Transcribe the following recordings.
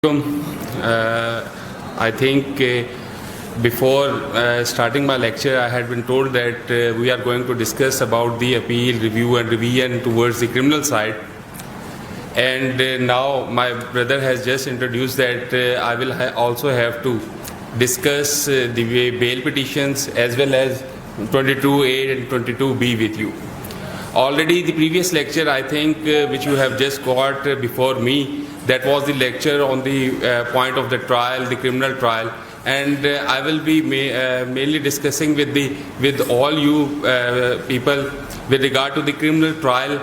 I think before starting my lecture, I had been told that we are going to discuss about the appeal, review and revision towards the criminal side. And now my brother has just introduced that I will also have to discuss the bail petitions as well as 22A and 22B with you. Already the previous lecture, I think, which you have just got before me, that was the lecture on the point of the trial, the criminal trial, and I will be mainly discussing with all you people with regard to the criminal trial,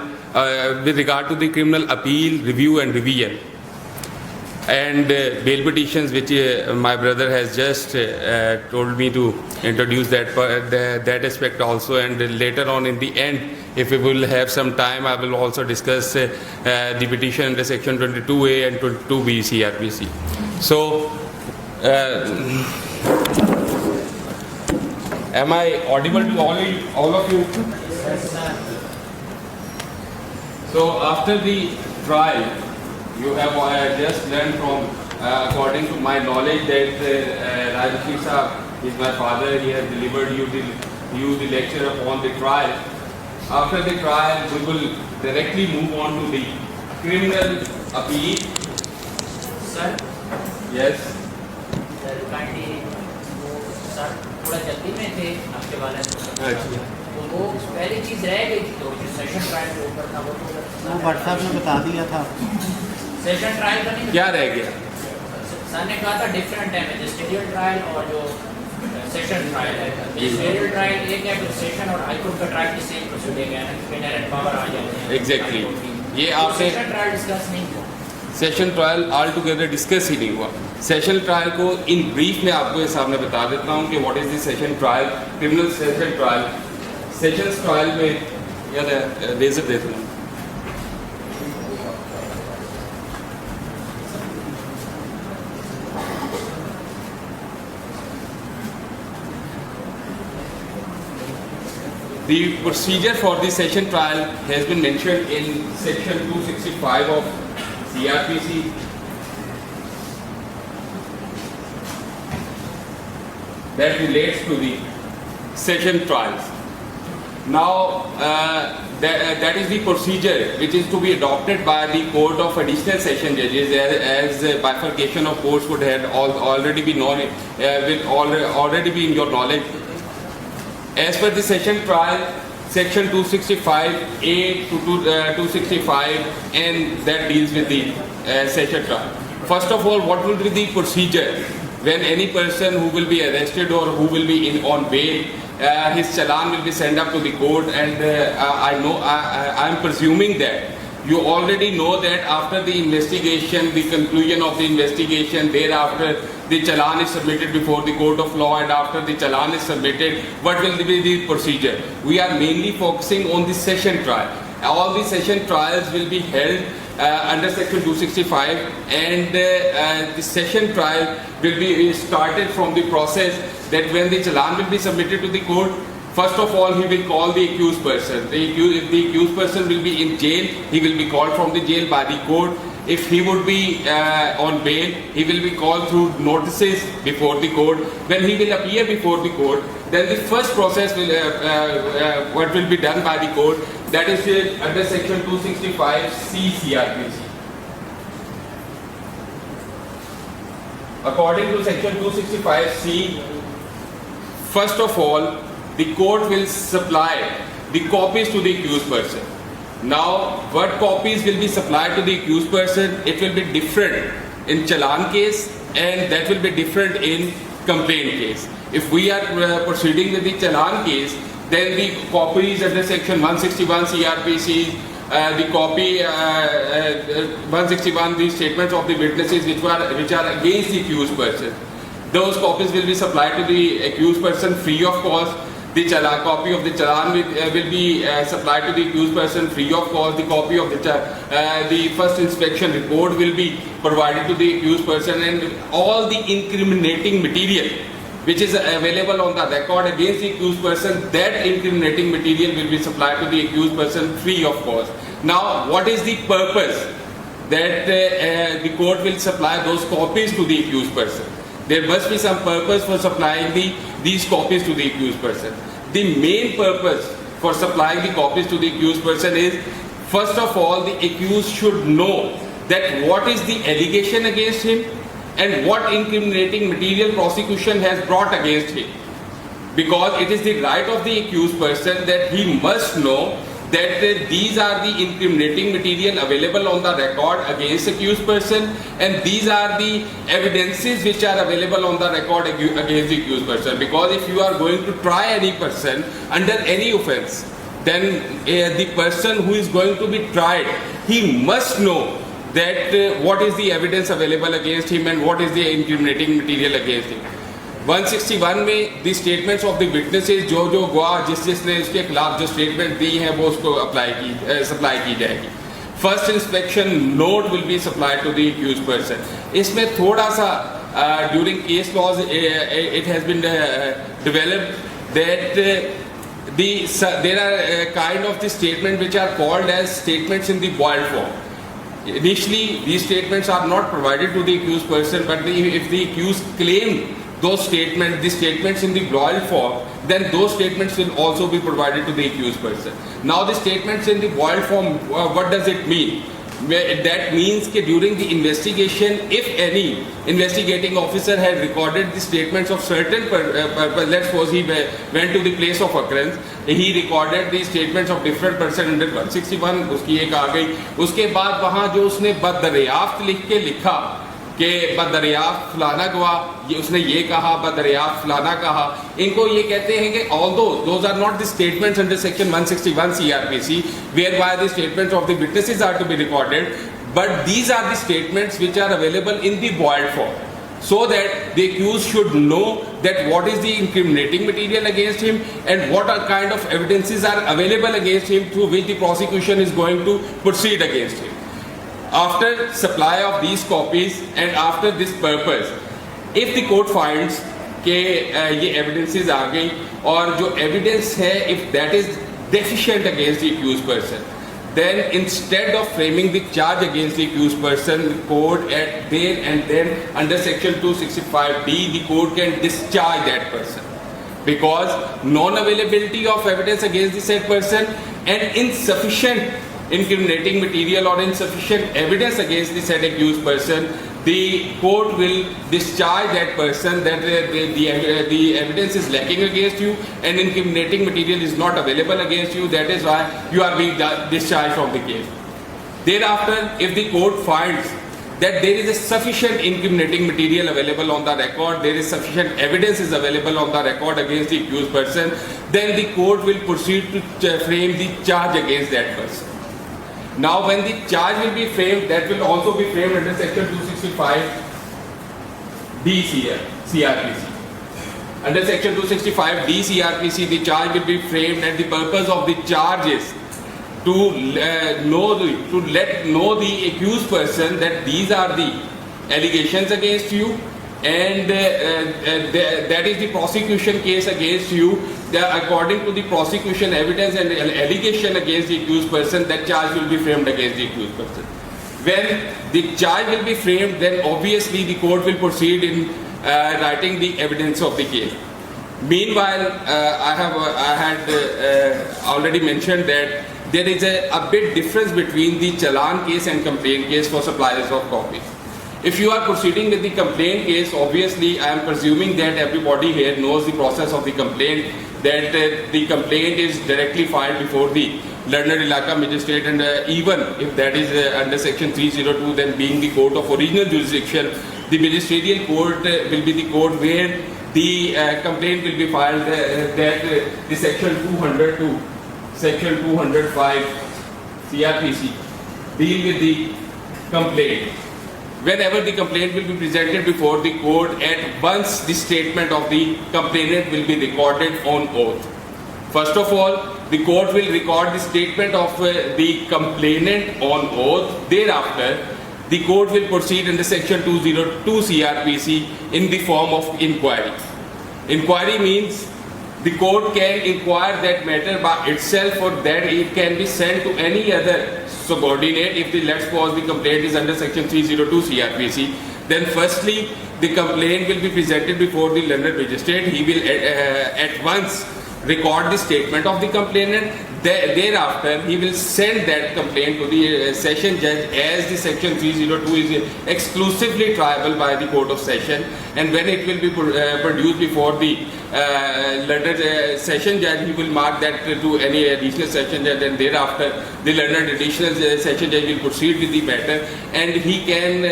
with regard to the criminal appeal, review and revision, and bail petitions, which my brother has just told me to introduce that aspect also, and later on in the end, if we will have some time, I will also discuss the petition under section 22A and 22B CRPC. So, am I audible to all of you? So, after the trial, you have just learned from, according to my knowledge, that Rajashri Saab is my father. He has delivered you the lecture upon the trial. After the trial, we will directly move on to the criminal appeal. Sir? Yes. Sir, kindly, sir, थोड़ा जल्दी में थे आपके वाले तो वो पहली चीज़ रह गई थी, तो जो सेशन ट्रायल के ऊपर था वो व्हाट्सएप में बता दिया था। सेशन ट्रायल का नहीं, क्या रह गया? सर ने कहा था डिफरेंट है मैजिस्ट्रियल ट्रायल और जो सेशन ट्रायल है। मैजिस्ट्रियल ट्रायल एक है, फिर सेशन और हाई कोर्ट का ट्रायल की सेम प्रोसीडिंग है ना, इनहेरेंट पावर आ जाते हैं। एग्जैक्टली, ये आपने सेशन ट्रायल डिस्कस नहीं हुआ। Session trial all together discuss ही नहीं हुआ। सेशन ट्रायल को इन ब्रीफ में आपको सामने बता देता हूँ कि what is the session trial, criminal session trial. Session trial में यार रेजर दे दूँ। The procedure for the session trial has been mentioned in section 265 of CRPC. That relates to the session trials. Now, that is the procedure which is to be adopted by the Court of Additional Session Judges, as bifurcation of courts would have already be known, will already be in your knowledge. As per the session trial, section 265A to 265, and that deals with the session trial. First of all, what will be the procedure when any person who will be arrested or who will be on bail, his challan will be sent up to the court, and I am presuming that you already know that after the investigation, the conclusion of the investigation, thereafter the challan is submitted before the court of law, and after the challan is submitted, what will be the procedure? We are mainly focusing on the session trial. All the session trials will be held under section 265, and the session trial will be started from the process that when the challan will be submitted to the court, first of all, he will call the accused person. If the accused person will be in jail, he will be called from the jail by the court. If he would be on bail, he will be called through notices before the court. When he will appear before the court, then the first process will what will be done by the court, that is under section 265C CRPC. According to section 265C, first of all, the court will supply the copies to the accused person. Now, what copies will be supplied to the accused person? It will be different in challan case, and that will be different in complaint case. If we are proceeding with the challan case, then the copies under section 161 CRPC, the copy 161, the statements of the witnesses which are against the accused person, those copies will be supplied to the accused person free of cost. The copy of the challan will be supplied to the accused person free of cost. The copy of the first inspection report will be provided to the accused person, and all the incriminating material which is available on the record against the accused person, that incriminating material will be supplied to the accused person free of cost. Now, what is the purpose that the court will supply those copies to the accused person. There must be some purpose for supplying these copies to the accused person. The main purpose for supplying the copies to the accused person is, first of all, the accused should know that what is the allegation against him and what incriminating material prosecution has brought against him. Because it is the right of the accused person that he must know that these are the incriminating material available on the record against accused person, and these are the evidences which are available on the record against the accused person. Because if you are going to try any person under any offense, then the person who is going to be tried, he must know that what is the evidence available against him and what is the incriminating material against him. 161 में the statements of the witnesses, जो गवाह जिसने इसके खिलाफ जो statement दी है वो उसको supply की जाएगी. First inspection note will be supplied to the accused person. इसमें थोड़ा सा during case laws it has been developed that there are kind of the statement which are called as statements in the boiled form. Initially, these statements are not provided to the accused person, but if the accused claim those statements, the statements in the boiled form, then those statements will also be provided to the accused person. Now, the statements in the boiled form, what does it mean? That means that during the investigation, if any investigating officer had recorded the statements of certain purpose, let's suppose he went to the place of occurrence, he recorded the statements of different person under 161, उसकी एक आ गई, उसके बाद वहाँ जो उसने बददरियाफ्त लिख के लिखा कि बददरियाफ्त फलाना गवाह, ये उसने ये कहा, बददरियाफ्त फलाना कहा, इनको ये कहते हैं कि although those are not the statements under section 161 CRPC whereby the statements of the witnesses are to be recorded, but these are the statements which are available in the boiled form, so that the accused should know that what is the incriminating material against him and what kind of evidences are available against him through which the prosecution is going to proceed against him. After supply of these copies and after this purpose, if the court finds कि ये evidences आ गई और जो evidence है, if that is deficient against the accused person, then instead of framing the charge against the accused person, the court at there and then under section 265D, the court can discharge that person. Because non-availability of evidence against the said person and insufficient incriminating material or insufficient evidence against the said accused person, the court will discharge that person that the evidence is lacking against you and incriminating material is not available against you. That is why you are being discharged from the case. Thereafter, if the court finds that there is a sufficient incriminating material available on the record, there is sufficient evidence is available on the record against the accused person, then the court will proceed to frame the charge against that person. Now, when the charge will be framed, that will also be framed under section 265 D CRPC. Under section 265 D CRPC, the charge will be framed, and the purpose of the charge is to let know the accused person that these are the allegations against you, and that is the prosecution case against you. According to the prosecution evidence and allegation against the accused person, that charge will be framed against the accused person. When the charge will be framed, then obviously the court will proceed in writing the evidence of the case. Meanwhile, I had already mentioned that there is a bit difference between the challan case and complaint case for suppliers of copies. If you are proceeding with the complaint case, obviously I am presuming that everybody here knows the process of the complaint, that the complaint is directly filed before the learned Ilaka magistrate, and even if that is under section 302, then being the court of original jurisdiction, the magisterial court will be the court where the complaint will be filed, that the section 202, section 205 CRPC deal with the complaint. Whenever the complaint will be presented before the court, at once the statement of the complainant will be recorded on oath. First of all, the court will record the statement of the complainant on oath. Thereafter, the court will proceed under section 202 CRPC in the form of inquiry. Inquiry means the court can inquire that matter by itself, or that it can be sent to any other subordinate. If the, let's suppose the complaint is under section 302 CRPC, then firstly the complaint will be presented before the learned magistrate. He will at once record the statement of the complainant. Thereafter he will send that complaint to the session judge, as the section 302 is exclusively triable by the court of session, and when it will be produced before the learned session judge, he will mark that to any additional session judge, and thereafter the learned additional session judge will proceed with the matter, and he can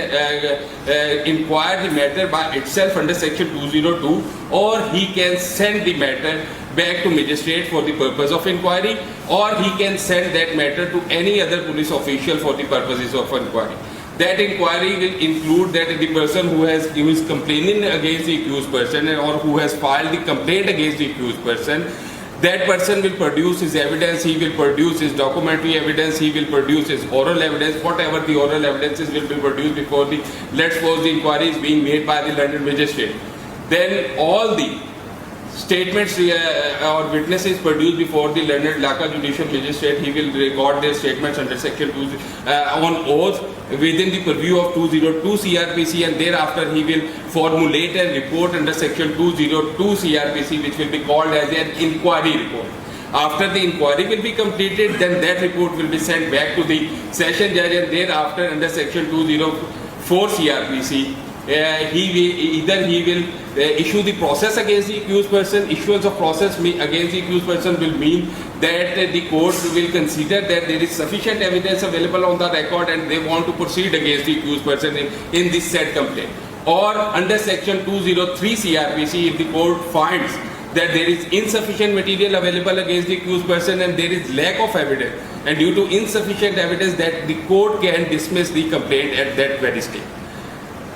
inquire the matter by itself under section 202, or he can send the matter back to magistrate for the purpose of inquiry, or he can send that matter to any other police official for the purposes of inquiry. That inquiry will include that the person who is complaining against the accused person, or who has filed the complaint against the accused person, that person will produce his evidence, he will produce his documentary evidence, he will produce his oral evidence. Whatever the oral evidences will be produced before the, let's suppose the inquiry is being made by the learned magistrate. Then all the statements or witnesses produced before the learned Laka judicial magistrate, he will record their statements under section 2 on oath within the purview of 202 CRPC, and thereafter he will formulate a report under section 202 CRPC, which will be called as an inquiry report. After the inquiry will be completed, then that report will be sent back to the session judge, and thereafter under section 204 CRPC, he will issue the process against the accused person. Issuance of process against the accused person will mean that the court will consider that there is sufficient evidence available on the record, and they want to proceed against the accused person in this said complaint. Or under section 203 CRPC, if the court finds that there is insufficient material available against the accused person and there is lack of evidence, and due to insufficient evidence, that the court can dismiss the complaint at that very stage.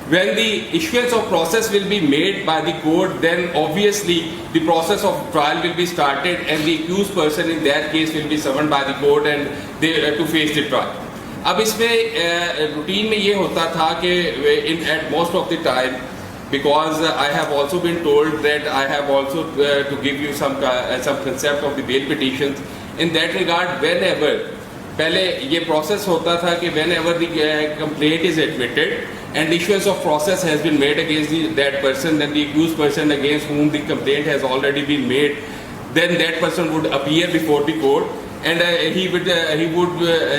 When the issuance of process will be made by the court, then obviously the process of trial will be started, and the accused person in that case will be summoned by the court and they to face the trial. अब इसमें routine में ये होता था कि at most of the time, because I have also been told that I have also to give you some concept of the bail petitions. In that regard, whenever पहले ये process होता था कि whenever the complaint is admitted and issuance of process has been made against that person, then the accused person against whom the complaint has already been made, then that person would appear before the court, and he would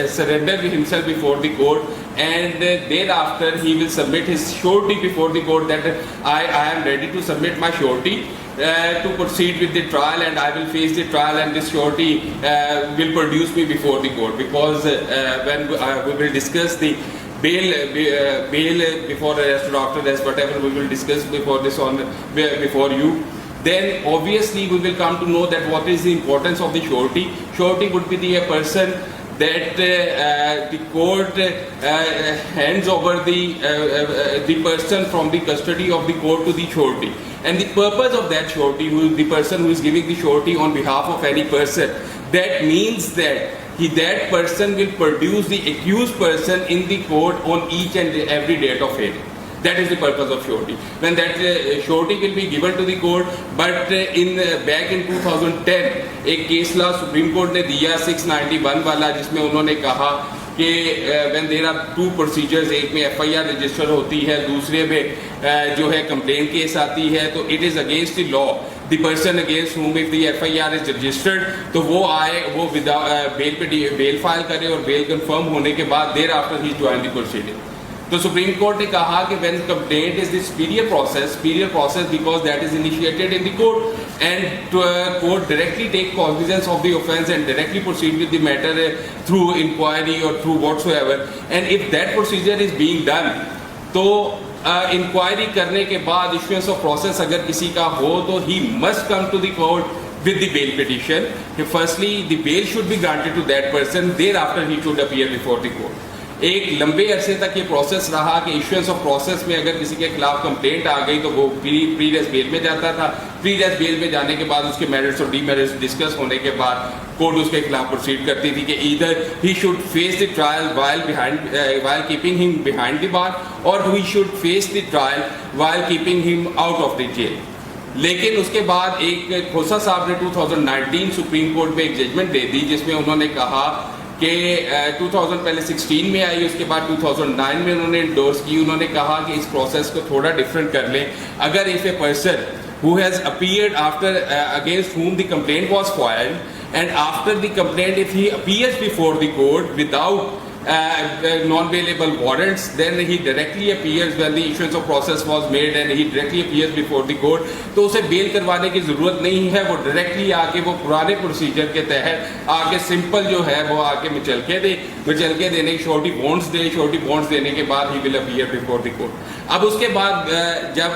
surrender himself before the court, and thereafter he will submit his surety before the court that I am ready to submit my surety to proceed with the trial, and I will face the trial, and this surety will produce me before the court, because when we will discuss the bail before arrest or after arrest, whatever we will discuss before this before you, then obviously we will come to know that what is the importance of the surety. Surety would be the person that the court hands over the person from the custody of the court to the surety. And the purpose of that surety, the person who is giving the surety on behalf of any person, that means that that person will produce the accused person in the court on each and every date of hearing. That is the purpose of surety. When that surety will be given to the court, but back in 2010, एक case law Supreme Court ने दिया 691 वाला, जिसमें उन्होंने कहा कि when there are two procedures, एक में FIR register होती है, दूसरे में जो है complaint case आती है, तो it is against the law. The person against whom if the FIR is registered, तो वो आए, वो bail file करे, और bail confirm होने के बाद thereafter he join the proceeding. तो सुप्रीम कोर्ट ने कहा कि when complaint is the superior process because that is initiated in the court, and court directly take cognizance of the offence and directly proceed with the matter through inquiry or through whatsoever, and if that procedure is being done, तो inquiry करने के बाद issuance of process अगर किसी का हो, तो he must come to the court with the bail petition. Firstly, the bail should be granted to that person, thereafter he should appear before the court. एक लंबे अरसे तक ये प्रोसेस रहा कि इश्यूएंस ऑफ प्रोसेस में अगर किसी के खिलाफ कंप्लेंट आ गई तो वो प्रीवियस बेल में जाता था. प्रीवियस बेल में जाने के बाद उसके मेरिट्स और डीमेरिट्स डिस्कस होने के बाद कोर्ट उसके खिलाफ प्रोसीड करती थी कि either he should face the trial while keeping him behind the bar, or he should face the trial while keeping him out of the jail. लेकिन उसके बाद एक खोसा साहब ने 2019 सुप्रीम कोर्ट में एक जजमेंट दे दी जिसमें उन्होंने कहा कि 2000 पहले 16 में आई, उसके बाद 2009 में उन्होंने इंडोर्स की। उन्होंने कहा कि इस प्रोसेस को थोड़ा डिफरेंट कर लें। अगर if a person who has appeared after against whom the complaint was filed and after the complaint if he appears before the court without non-bailable warrants, then he directly appears when the issuance of process was made and he directly appears before the court, तो उसे bell करवाने की ज़रूरत नहीं है। वो directly आके वो पुराने प्रोसीजर के तहत आके सिंपल जो है वो आके मिचलके देने की श्योरिटी बॉन्ड्स देने के बाद he will appear before the court. अब उसके बाद जब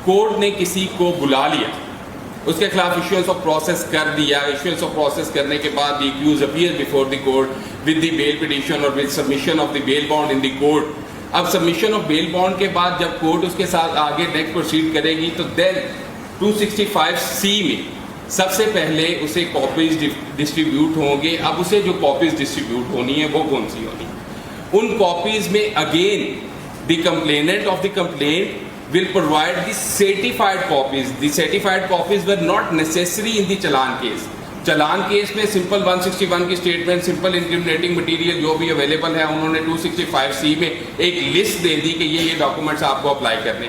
कोर्ट ने किसी को बुला लिया, उसके खिलाफ इश्यूएंस ऑफ प्रोसेस कर दिया, इश्यूएंस ऑफ प्रोसेस करने के बाद the accused appear before the court with the bail petition और with submission of the bail bond in the court. अब सबमिशन ऑफ बेल बॉन्ड के बाद जब कोर्ट उसके साथ आगे नेक्स्ट प्रोसीड करेगी तो देन 265C में सबसे पहले उसे कॉपीज डिस्ट्रीब्यूट होंगे। अब उसे जो कॉपीज डिस्ट्रीब्यूट होनी है वो कौन सी होनी? उन कॉपीज में again the complainant of the complaint will provide the certified copies. The certified copies were not necessary in the challan case. Challan case में सिंपल 161 की स्टेटमेंट, सिंपल इंक्रिमिनेटिंग मटेरियल जो भी अवेलेबल है, उन्होंने 265C में एक list दे दी कि ये डॉक्यूमेंट्स आपको अप्लाई करने।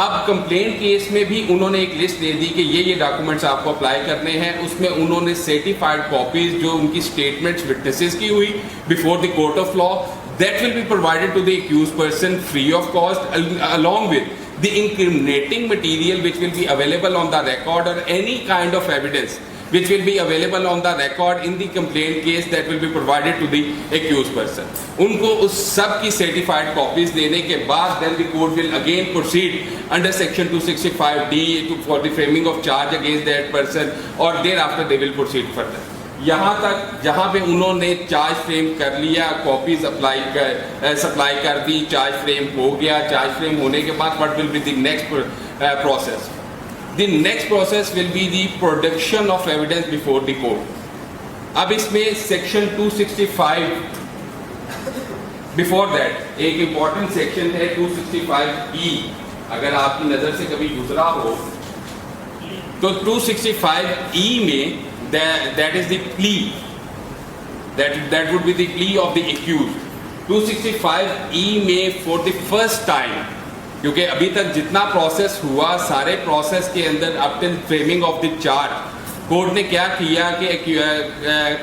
अब कंप्लेंट केस में भी उन्होंने एक लिस्ट दे दी कि ये डॉक्यूमेंट्स आपको अप्लाई करने हैं। उसमें उन्होंने सर्टिफाइड कॉपीज जो उनकी स्टेटमेंट्स विटनेसेस की हुई before the court of law, that will be provided to the accused person free of cost along with the incriminating material which will be available on the record or any kind of evidence which will be available on the record in the complaint case that will be provided to the accused person. उनको उस सब की certified copies देने के बाद then the court will again proceed under section 265D for the framing of charge against that person or thereafter they will proceed further. यहाँ तक जहाँ पे उन्होंने चार्ज फ्रेम कर लिया, कॉपीज सप्लाई कर दी, चार्ज फ्रेम हो गया। चार्ज फ्रेम होने के बाद what will be the next process? The next process will be the production of evidence before the court. अब इसमें सेक्शन 265 बिफोर दैट एक इंपॉर्टेंट सेक्शन है 265E। अगर आपकी नज़र से कभी गुजरा हो तो 265E में that is the plea, that would be the plea of the accused. 265E में for the first time, क्योंकि अभी तक जितना प्रोसेस हुआ सारे प्रोसेस के अंदर up till framing of the charge court ने क्या किया कि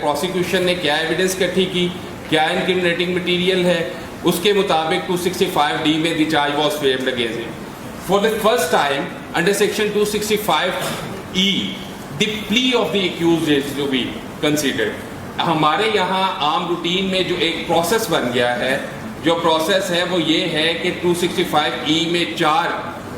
प्रोसिक्यूशन ने क्या एविडेंस इकट्ठी की, क्या इंक्रिमिनेटिंग मटेरियल है, उसके मुताबिक 265D में the charge was framed against him. For the first time under section 265E the plea of the accused is to be considered. हमारे यहाँ आम रूटीन में जो एक प्रोसेस बन गया है, जो प्रोसेस है वो ये है कि 265E में 4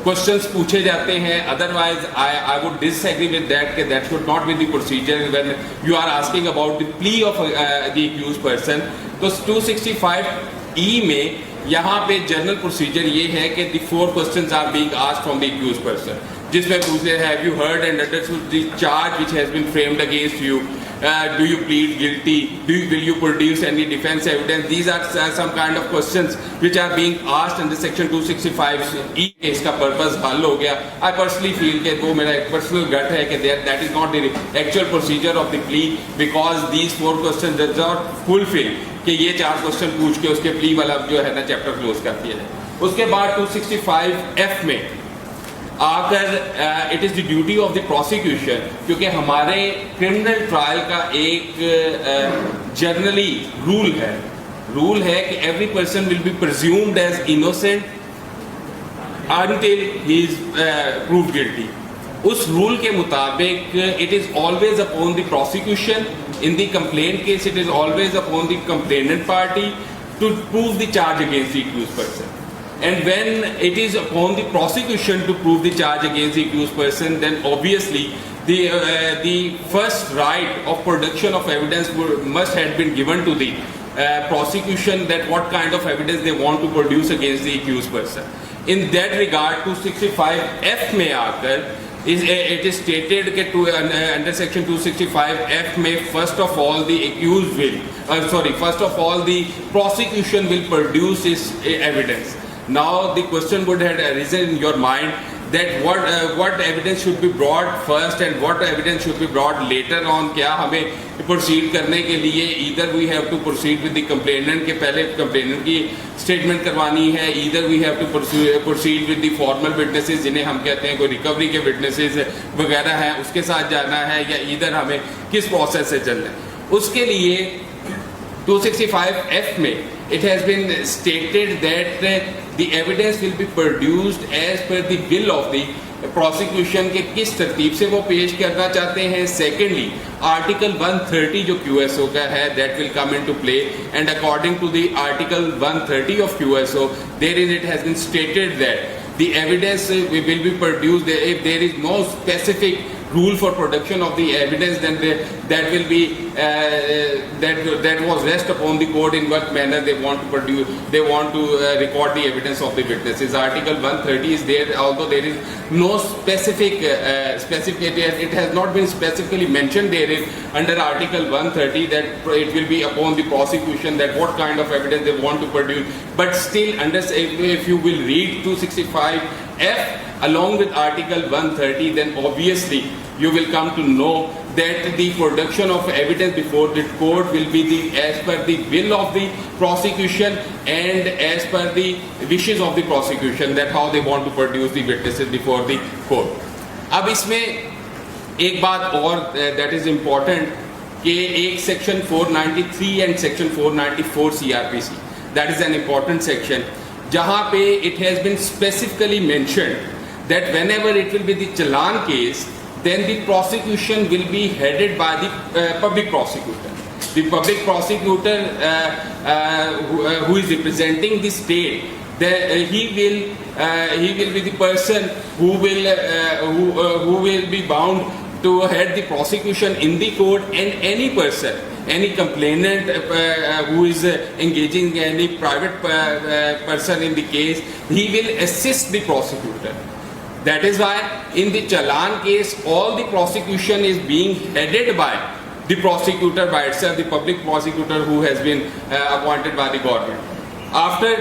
क्वेश्चंस पूछे जाते हैं। Otherwise I would disagree with that कि that should not be the procedure when you are asking about the plea of the accused person. तो 265E में यहाँ पे जनरल प्रोसीजर ये है कि the 4 questions are being asked from the accused person, जिसमें पूछते हैं have you heard and understood the charge which has been framed against you, do you plead guilty, will you produce any defense evidence? These are some kind of questions which are being asked under section 265E। इसका purpose हल हो गया। I personally feel कि वो मेरा एक personal गट है कि that is not the actual procedure of the plea because these 4 questions does not fulfill कि ये 4 क्वेश्चन पूछ के उसके प्ली वाला जो है ना चैप्टर क्लोज कर दिया जाए। उसके बाद 265F में आकर it is the duty of the prosecution, क्योंकि हमारे क्रिमिनल ट्रायल का एक जनरली रूल है कि every person will be presumed as innocent until he is proved guilty. उस रूल के मुताबिक it is always upon the prosecution in the complaint case, it is always upon the complainant party to prove the charge against the accused person. And when it is upon the prosecution to prove the charge against the accused person, then obviously the first right of production of evidence must have been given to the prosecution that what kind of evidence they want to produce against the accused person. In that regard, 265F में आकर it is stated that under section 265F में first of all the accused will, first of all the prosecution will produce its evidence. Now the question would have arisen in your mind that what evidence should be brought first and what evidence should be brought later on. क्या हमें proceed करने के लिए either we have to proceed with the complainant के पहले complainant की statement करवानी है, either we have to proceed with the formal witnesses जिन्हें हम कहते हैं कोई recovery के witnesses वगैरह हैं उसके साथ जाना है, या either हमें किस process से चलना है. उसके लिए 265F में it has been stated that the evidence will be produced as per the will of the prosecution के किस तरतीब से वो पेश करना चाहते हैं. Secondly, Article 130 जो QSO का है that will come into play, and according to the Article 130 of QSO, therein it has been stated that the evidence will be produced if there is no specific rule for production of the evidence, then that will be that was rest upon the court in what manner they want to produce, they want to record the evidence of the witnesses. Article 130 is there, although there is no specific it has not been specifically mentioned there under Article 130 that it will be upon the prosecution that what kind of evidence they want to produce. But still, if you will read 265F along with Article 130, then obviously you will come to know that the production of evidence before the court will be as per the will of the prosecution and as per the wishes of the prosecution, that how they want to produce the witnesses before the court. अब इसमें एक बात और that is important कि एक section 493 and section 494 CRPC, that is an important section, जहाँ पे it has been specifically mentioned that whenever it will be the challan case, then the prosecution will be headed by the public prosecutor. The public prosecutor who is representing the state, he will be the person who will be bound to head the prosecution in the court, and any person, any complainant who is engaging any private person in the case, he will assist the prosecutor. That is why in the challan case, all the prosecution is being headed by the prosecutor by itself, the public prosecutor who has been appointed by the government. After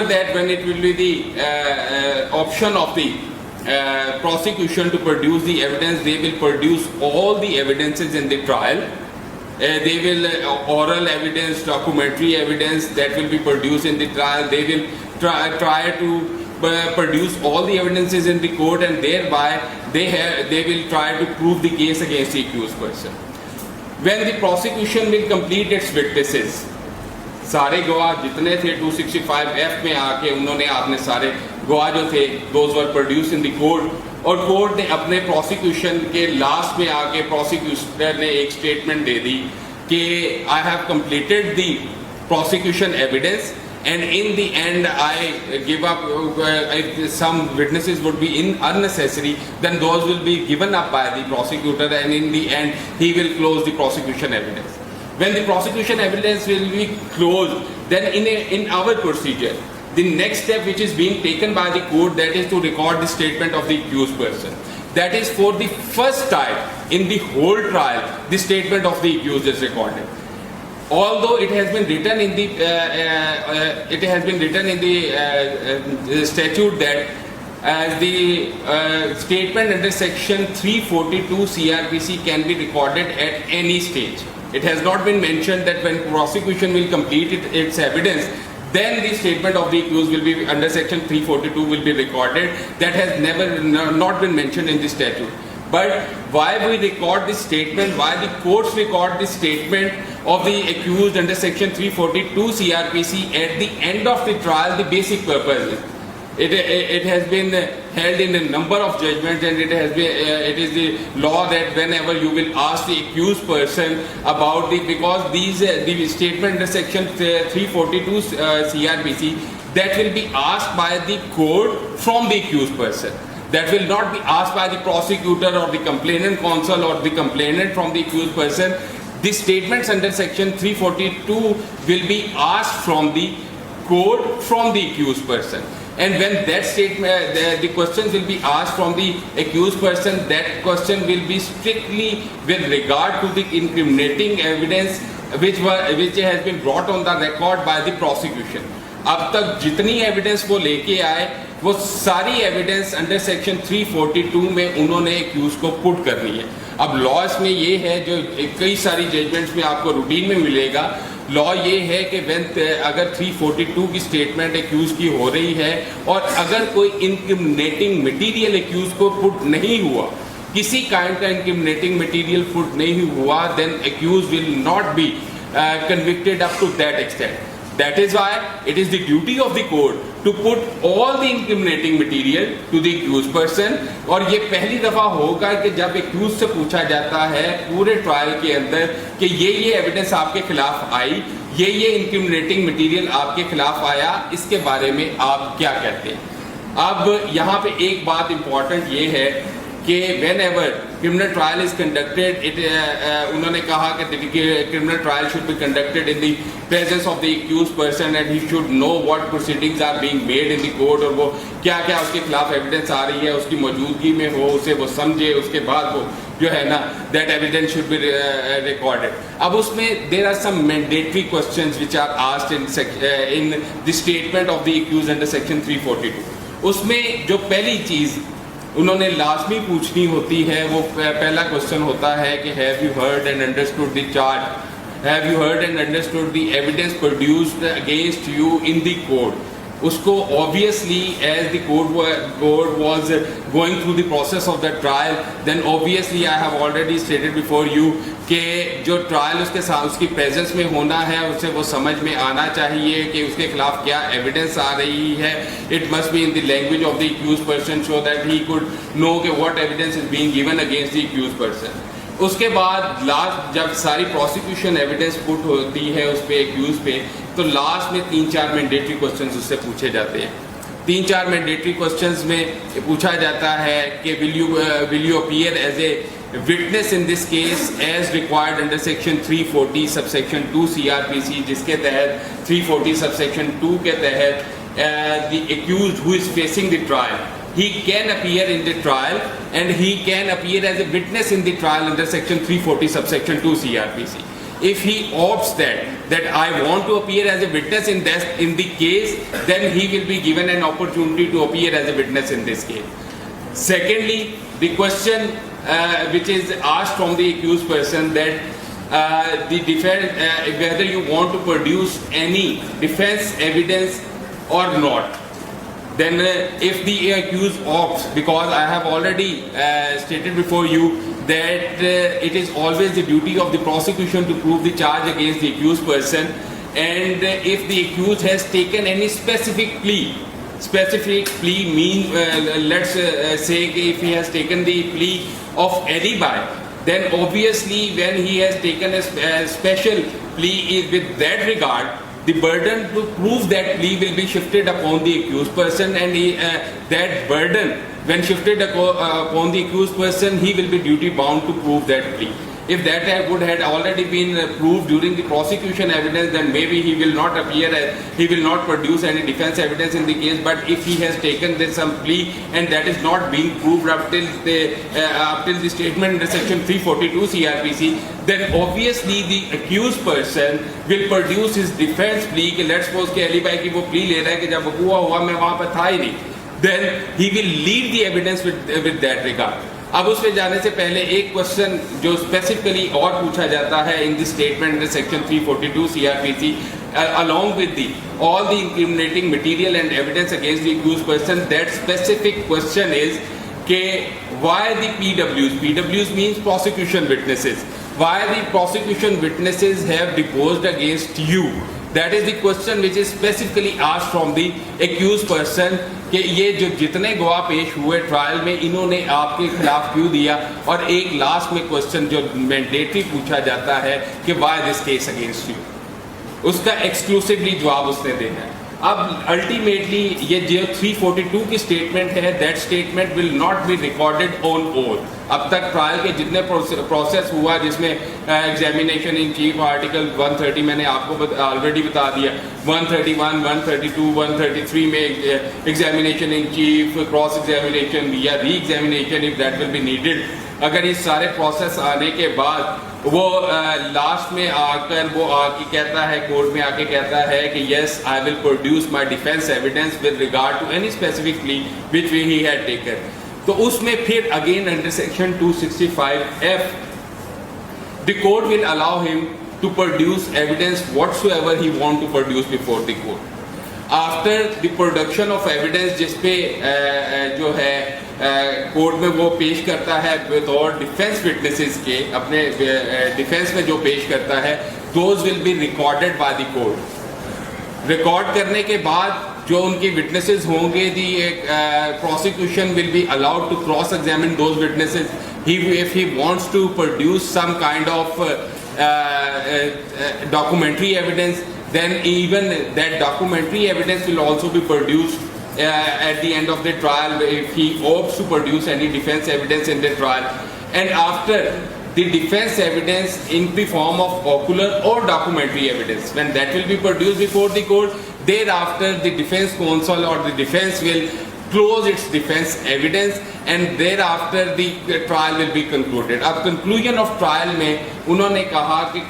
that, when it will be the option of the prosecution to produce the evidence, they will produce all the evidences in the trial. They will oral evidence, documentary evidence that will be produced in the trial. They will try to produce all the evidences in the court, and thereby they will try to prove the case against the accused person. When the prosecution will complete its witnesses, सारे गवाह जितने थे 265F में आके उन्होंने आपने सारे गवाह जो थे those were produced in the court, और कोर्ट ने अपने प्रोसिक्यूशन के लास्ट में आके प्रोसिक्यूटर ने एक स्टेटमेंट दे दी कि I have completed the prosecution evidence, and in the end I give up, if some witnesses would be unnecessary, then those will be given up by the prosecutor, and in the end he will close the prosecution evidence. When the prosecution evidence will be closed, then in our procedure, the next step which is being taken by the court, that is to record the statement of the accused person. That is for the first time in the whole trial, the statement of the accused is recorded. Although it has been written in the statute that as the statement under section 342 CRPC can be recorded at any stage. It has not been mentioned that when prosecution will complete its evidence, then the statement of the accused will be under section 342 will be recorded. That has not been mentioned in the statute. But why we record this statement, why the courts record this statement of the accused under section 342 CRPC at the end of the trial, the basic purpose is, it has been held in a number of judgments, and it is the law that whenever you will ask the accused person about because the statement under section 342 CRPC, that will be asked by the court from the accused person. That will not be asked by the prosecutor or the complainant counsel or the complainant from the accused person. The statements under section 342 will be asked from the court from the accused person. And when that statement, the questions will be asked from the accused person, that question will be strictly with regard to the incriminating evidence which has been brought on the record by the prosecution. अब तक जितनी evidence वो लेके आए वो सारी evidence under section 342 में उन्होंने एक्यूज को पुट करनी है। अब लॉज में ये है, जो कई सारी जजमेंट्स में आपको रूटीन में मिलेगा, लॉ ये है कि अगर 342 की स्टेटमेंट एक्यूज की हो रही है और अगर कोई इनक्रिमिनेटिंग मटेरियल एक्यूज को पुट नहीं हुआ, किसी काइंड का इनक्रिमिनेटिंग मटेरियल पुट नहीं हुआ, then accused will not be convicted up to that extent. That is why it is the duty of the court to put all the incriminating material to the accused person। और ये पहली दफा होगा कि जब accused से पूछा जाता है पूरे ट्रायल के अंदर कि ये एविडेंस आपके खिलाफ आई, ये इंक्रिमिनेटिंग मटेरियल आपके खिलाफ आया, इसके बारे में आप क्या कहते हैं। अब यहाँ पे एक बात इंपॉर्टेंट ये है कि whenever criminal trial is conducted, उन्होंने कहा कि criminal trial should be conducted in the presence of the accused person and he should know what proceedings are being made in the court, और वो क्या क्या उसके खिलाफ एविडेंस आ रही है उसकी मौजूदगी में हो, उसे वो समझे, उसके बाद वो जो है ना that evidence should be recorded. अब उसमें there are some mandatory questions which are asked in the statement of the accused under section 342। उसमें जो पहली चीज उन्होंने लाजमी पूछनी होती है, वो पहला क्वेश्चन होता है कि have you heard and understood the charge, have you heard and understood the evidence produced against you in the court. उसको obviously as the court was going through the process of the trial, then obviously I have already stated before you कि जो trial उसके साथ उसकी presence में होना है, उसे वो समझ में आना चाहिए कि उसके खिलाफ क्या एविडेंस आ रही है। It must be in the language of the accused person so that he could know कि what evidence is being given against the accused person. उसके बाद लास्ट जब सारी प्रोसिक्यूशन एविडेंस पुट होती है उस पे एक्यूज पे, तो लास्ट में 3-4 मैंडेटरी क्वेश्चंस उससे पूछे जाते हैं। 3-4 मैंडेटरी क्वेश्चंस में पूछा जाता है कि will you appear as a witness in this case as required under section 340 subsection 2 CRPC, जिसके तहत 340 सबसेक्शन 2 के तहत the accused who is facing the trial, he can appear in the trial and he can appear as a witness in the trial under section 340 subsection 2 CRPC. If he opts that I want to appear as a witness in the case, then he will be given an opportunity to appear as a witness in this case. Secondly, the question which is asked from the accused person that the defense whether you want to produce any defense evidence or not. Then if the accused opts, because I have already stated before you that it is always the duty of the prosecution to prove the charge against the accused person, and if the accused has taken any specific plea means let's say if he has taken the plea of alibi, then obviously when he has taken a special plea with that regard, the burden to prove that plea will be shifted upon the accused person, and that burden when shifted upon the accused person, he will be duty bound to prove that plea. If that would had already been proved during the prosecution evidence, then maybe he will not appear, he will not produce any defense evidence in the case. But if he has taken this some plea and that is not being proved up till the statement under section 342 CRPC, then obviously the accused person will produce his defense plea कि let's suppose कि alibi की वो plea ले रहा है कि जब हुआ मैं वहाँ पर था ही नहीं, then he will lead the evidence with that regard. अब उसमें जाने से पहले एक क्वेश्चन जो स्पेसिफिकली और पूछा जाता है in the statement under section 342 CRPC along with the all the incriminating material and evidence against the accused person, that specific question is कि why the PWs means prosecution witnesses, why the prosecution witnesses have deposed against you. That is the question which is specifically asked from the accused person कि ये जो जितने गवाह पेश हुए trial में इन्होंने आपके खिलाफ क्यों दिया। और एक लास्ट में क्वेश्चन जो मैंडेटरी पूछा जाता है कि why this case against you, उसका एक्सक्लूसिवली जवाब उसने देना है। अब अल्टीमेटली ये जो 342 की स्टेटमेंट है, that statement will not be recorded on oath. अब तक ट्रायल के जितने प्रोसेस हुआ जिसमें एग्जामिनेशन इन चीफ आर्टिकल 130 मैंने आपको ऑलरेडी बता दिया, 131, 132, 133 में examination in chief, cross examination या re examination if that will be needed. अगर इस सारे प्रोसेस आने के बाद वो लास्ट में आकर वो आके कहता है, कोर्ट में आके कहता है कि yes I will produce my defence evidence with regard to any specific plea which he had taken. तो उसमें फिर again under section 265F the court will allow him to produce evidence whatsoever he want to produce before the court. After the production of evidence जिस पे जो है court में वो पेश करता है विदाउट डिफेंस विटनेसेस के, अपने डिफेंस में जो पेश करता है, those will be recorded by the court. Record करने के बाद जो उनके विटनेसेस होंगे, the prosecution will be allowed to cross examine those witnesses if he wants to produce some kind of documentary evidence, then even that documentary evidence will also be produced at the end of the trial if he opts to produce any defense evidence in the trial. And after the defense evidence in the form of ocular or documentary evidence, when that will be produced before the court, thereafter the defense counsel or the defense will close its defense evidence and thereafter the trial will be concluded. अब conclusion of trial में उन्होंने कहा कि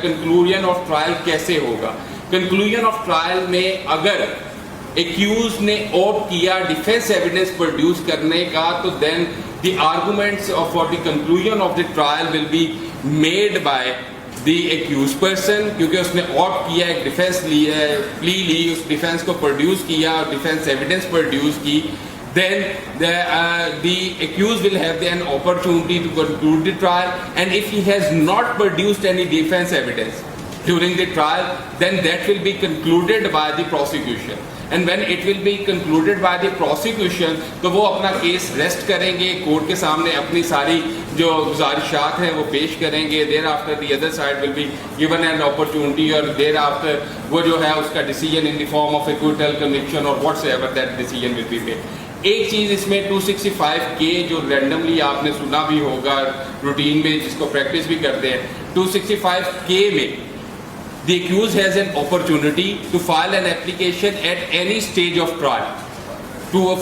conclusion of trial कैसे होगा। conclusion of trial में अगर accused ने opt किया defense evidence produce करने का, तो then the arguments for the conclusion of the trial will be made by the accused person, क्योंकि उसने opt किया, एक डिफेंस प्ली ली, उस डिफेंस को प्रोड्यूस किया और डिफेंस एविडेंस प्रोड्यूस की, then the accused will have an opportunity to conclude the trial, and if he has not produced any defense evidence during the trial, then that will be concluded by the prosecution. And when it will be concluded by the prosecution, तो वो अपना case rest करेंगे, court के सामने अपनी सारी जो गुजारिशात हैं वो पेश करेंगे। Thereafter the other side will be given an opportunity, और देर आफ्टर वो जो है उसका decision in the form of acquittal, conviction और whatsoever that decision will be made. एक चीज़ इसमें 265K जो रैंडमली आपने सुना भी होगा रूटीन में, जिसको प्रैक्टिस भी करते हैं, 265K में the accused has an opportunity to file an application at any stage of trial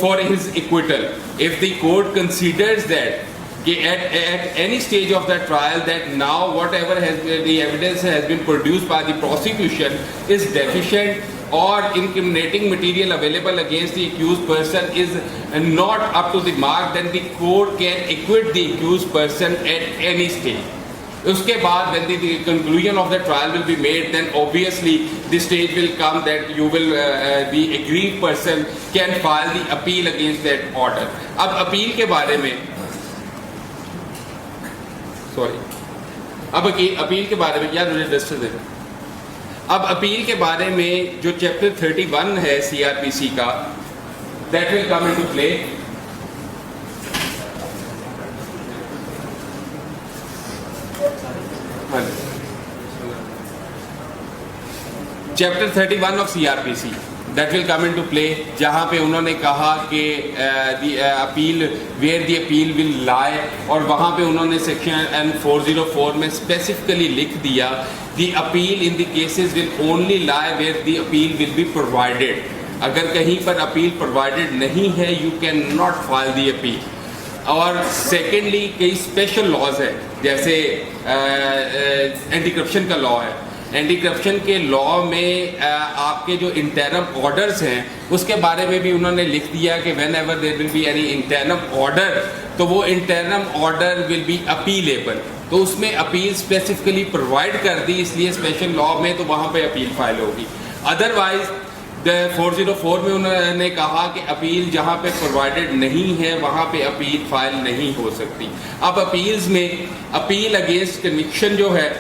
for his acquittal. If the court considers that at any stage of the trial that now whatever the evidence has been produced by the prosecution is deficient, or incriminating material available against the accused person is not up to the mark, then the court can acquit the accused person at any stage. उसके बाद when the conclusion of the trial will be made, then obviously the stage will come that you will the aggrieved person can file the appeal against that order. अब appeal के बारे में अब appeal के बारे में यार मुझे डिस्टर्ब है। अब अपील के बारे में जो चैप्टर 31 है CRPC का, that will come into play. Chapter 31 of CRPC that will come into play, जहाँ पे उन्होंने कहा कि appeal where the appeal will lie, और वहाँ पे उन्होंने सेक्शन 404 में स्पेसिफिकली लिख दिया the appeal in the cases will only lie where the appeal will be provided. अगर कहीं पर अपील प्रोवाइडेड नहीं है, you can not file the appeal. और सेकेंडली कई स्पेशल लॉज है, जैसे एंटी करप्शन का लॉ है। एंटी करप्शन के लॉ में आपके जो इंटरम ऑर्डर्स हैं उसके बारे में भी उन्होंने लिख दिया कि whenever there will be any interim order, तो वो interim order will be appealable. तो उसमें अपील स्पेसिफिकली प्रोवाइड कर दी, इसलिए स्पेशल लॉ में तो वहाँ पे अपील फाइल होगी। अदरवाइज 404 में उन्होंने कहा कि अपील जहाँ पे प्रोवाइडेड नहीं है वहाँ पे अपील फाइल नहीं हो सकती। अब अपील्स में अपील अगेंस्ट कन्विक्शन जो है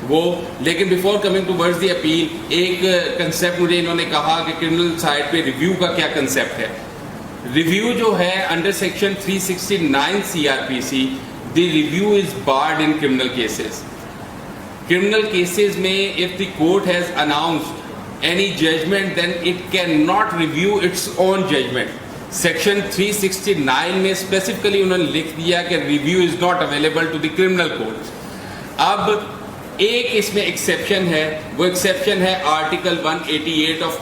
वो, लेकिन before coming towards the appeal एक कंसेप्ट मुझे इन्होंने कहा कि क्रिमिनल साइड पे रिव्यू का क्या कंसेप्ट है। रिव्यू जो है under section 369 CRPC, the review is barred in criminal cases. Criminal cases में if the court has announced any judgment, then it cannot review its own judgment. Section 369 में specifically उन्होंने लिख दिया कि review is not available to the criminal courts. अब एक इसमें exception है, वो exception है Article 188 of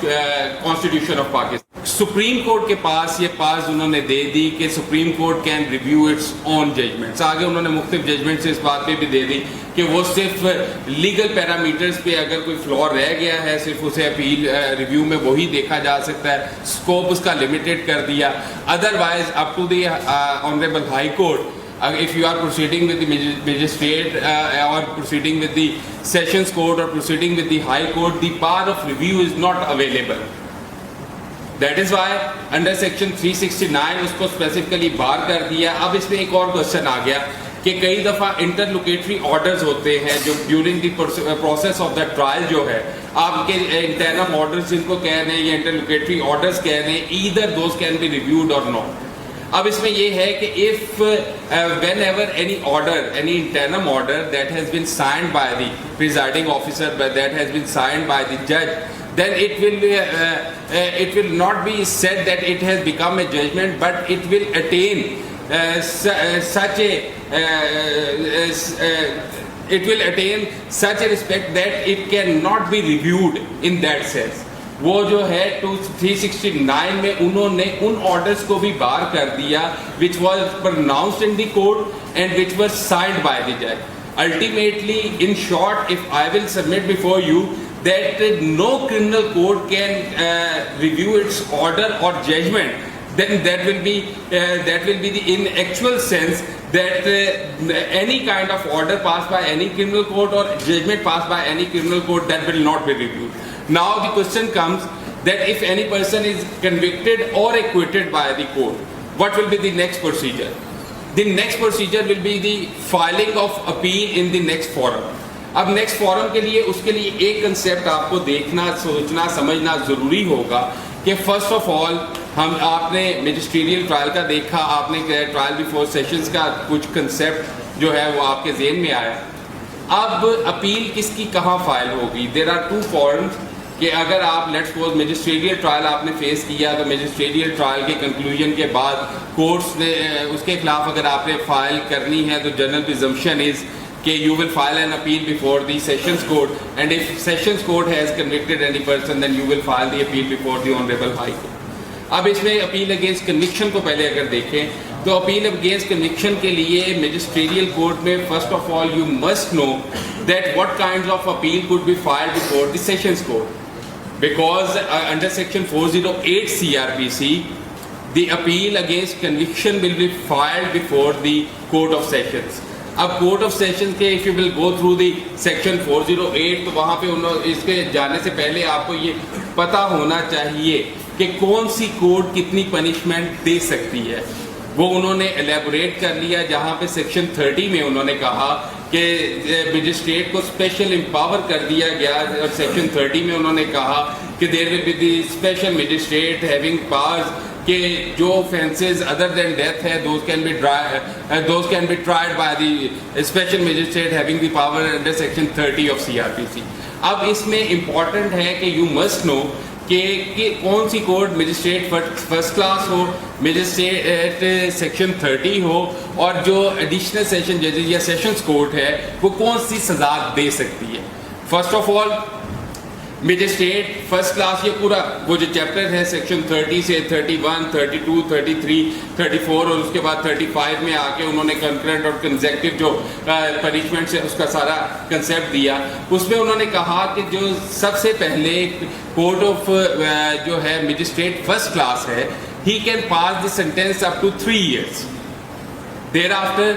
Constitution of Pakistan. Supreme court के पास ये पास उन्होंने दे दी कि supreme court can review its own judgments. आगे उन्होंने मुख्तलिफ जजमेंट्स इस बात पे भी दे दी कि वो सिर्फ लीगल पैरामीटर्स पे अगर कोई फ्लॉ रह गया है सिर्फ उसे अपील रिव्यू में वही देखा जा सकता है, स्कोप उसका लिमिटेड कर दिया। Otherwise up to the honourable high court, if you are proceeding with the magistrate or proceeding with the sessions court or proceeding with the high court, the power of review is not available. That is why under section 369 उसको specifically बार कर दिया। अब इसमें एक और question आ गया कि कई दफ़ा इंटरलोकेटरी ऑर्डर्स होते हैं जो during the process of the trial जो है, आपके इंटरनल ऑर्डर्स जिनको कह रहे हैं या इंटरलोकेटरी ऑर्डर्स कह रहे हैं, either those can be reviewed और नॉट। अब इसमें यह है कि if whenever any order, any interim order that has been signed by the presiding officer, that has been signed by the जज, then it will not be said that it has become a judgment, but it will attain such a respect that it cannot be reviewed in that sense. वो जो है 369 में उन्होंने उन orders को भी बार कर दिया which was pronounced in the court and which was signed by the judge. Ultimately, in short, if I will submit before you that no criminal court can review its order or judgment, then that will be the in actual sense that any kind of order passed by any criminal court or judgment passed by any criminal court, that will not be reviewed. Now the question comes that if any person is convicted or acquitted by the court, what will be the next procedure? The next procedure will be the filing of appeal in the next forum. अब next forum के लिए उसके लिए एक concept आपको देखना, सोचना, समझना ज़रूरी होगा कि फर्स्ट ऑफ ऑल आपने मैजिस्ट्रियल ट्रायल का देखा, आपने ट्रायल बिफोर सेशंस का कुछ कंसेप्ट जो है वो आपके जेहन में आया। अब अपील किसकी कहाँ फाइल होगी? देयर आर टू फॉरम्स कि अगर आप लेट्स सपोज मैजिस्ट्रियल ट्रायल आपने फेस किया तो मैजिस्ट्रियल ट्रायल के कंक्लूजन के बाद कोर्ट्स ने उसके खिलाफ अगर आपने फाइल करनी है तो जनरल प्रिजम्पशन इज कि you will file an appeal before the sessions court, and if sessions court has convicted any person then you will file the appeal before the honorable high court. अब इसमें appeal against conviction को पहले अगर देखें तो appeal against conviction के लिए magisterial court में first of all you must know that what kinds of appeal could be filed before the sessions court, because under section 408 CRPC the appeal against conviction will be filed before the court of sessions. अब court of session के if you will go through the section 408 तो वहाँ पे इसके जाने से पहले आपको ये पता होना चाहिए कि कौन सी कोर्ट कितनी पनिशमेंट दे सकती है। वो उन्होंने एलेबोरेट कर लिया, जहाँ पे सेक्शन 30 में उन्होंने कहा कि मजिस्ट्रेट को स्पेशल एम्पावर कर दिया गया, और सेक्शन 30 में उन्होंने कहा कि there will be the special magistrate having powers कि जो ऑफेंसेस अदर देन डेथ है those can be tried by the special magistrate having the power under section 30 of CRPC। अब इसमें इम्पॉर्टेंट है कि यू मस्ट नो कि कौन सी court magistrate first class हो, मजिस्ट्रेट सेक्शन 30 हो, और जो एडिशनल सेशन जजेस या सेशंस कोर्ट है वो कौन सी सजा दे सकती है। First of all magistrate first class, ये पूरा वो जो चैप्टर है सेक्शन 30 से 31, 32, 33, 34 और उसके बाद 35 में आके उन्होंने कंकरेंट और कंसेक्टिव जो पनिशमेंट से उसका सारा कंसेप्ट दिया। उसमें उन्होंने कहा कि जो सबसे पहले कोर्ट ऑफ जो है मजिस्ट्रेट फर्स्ट क्लास है, he can pass the sentence up to 3 years। Thereafter,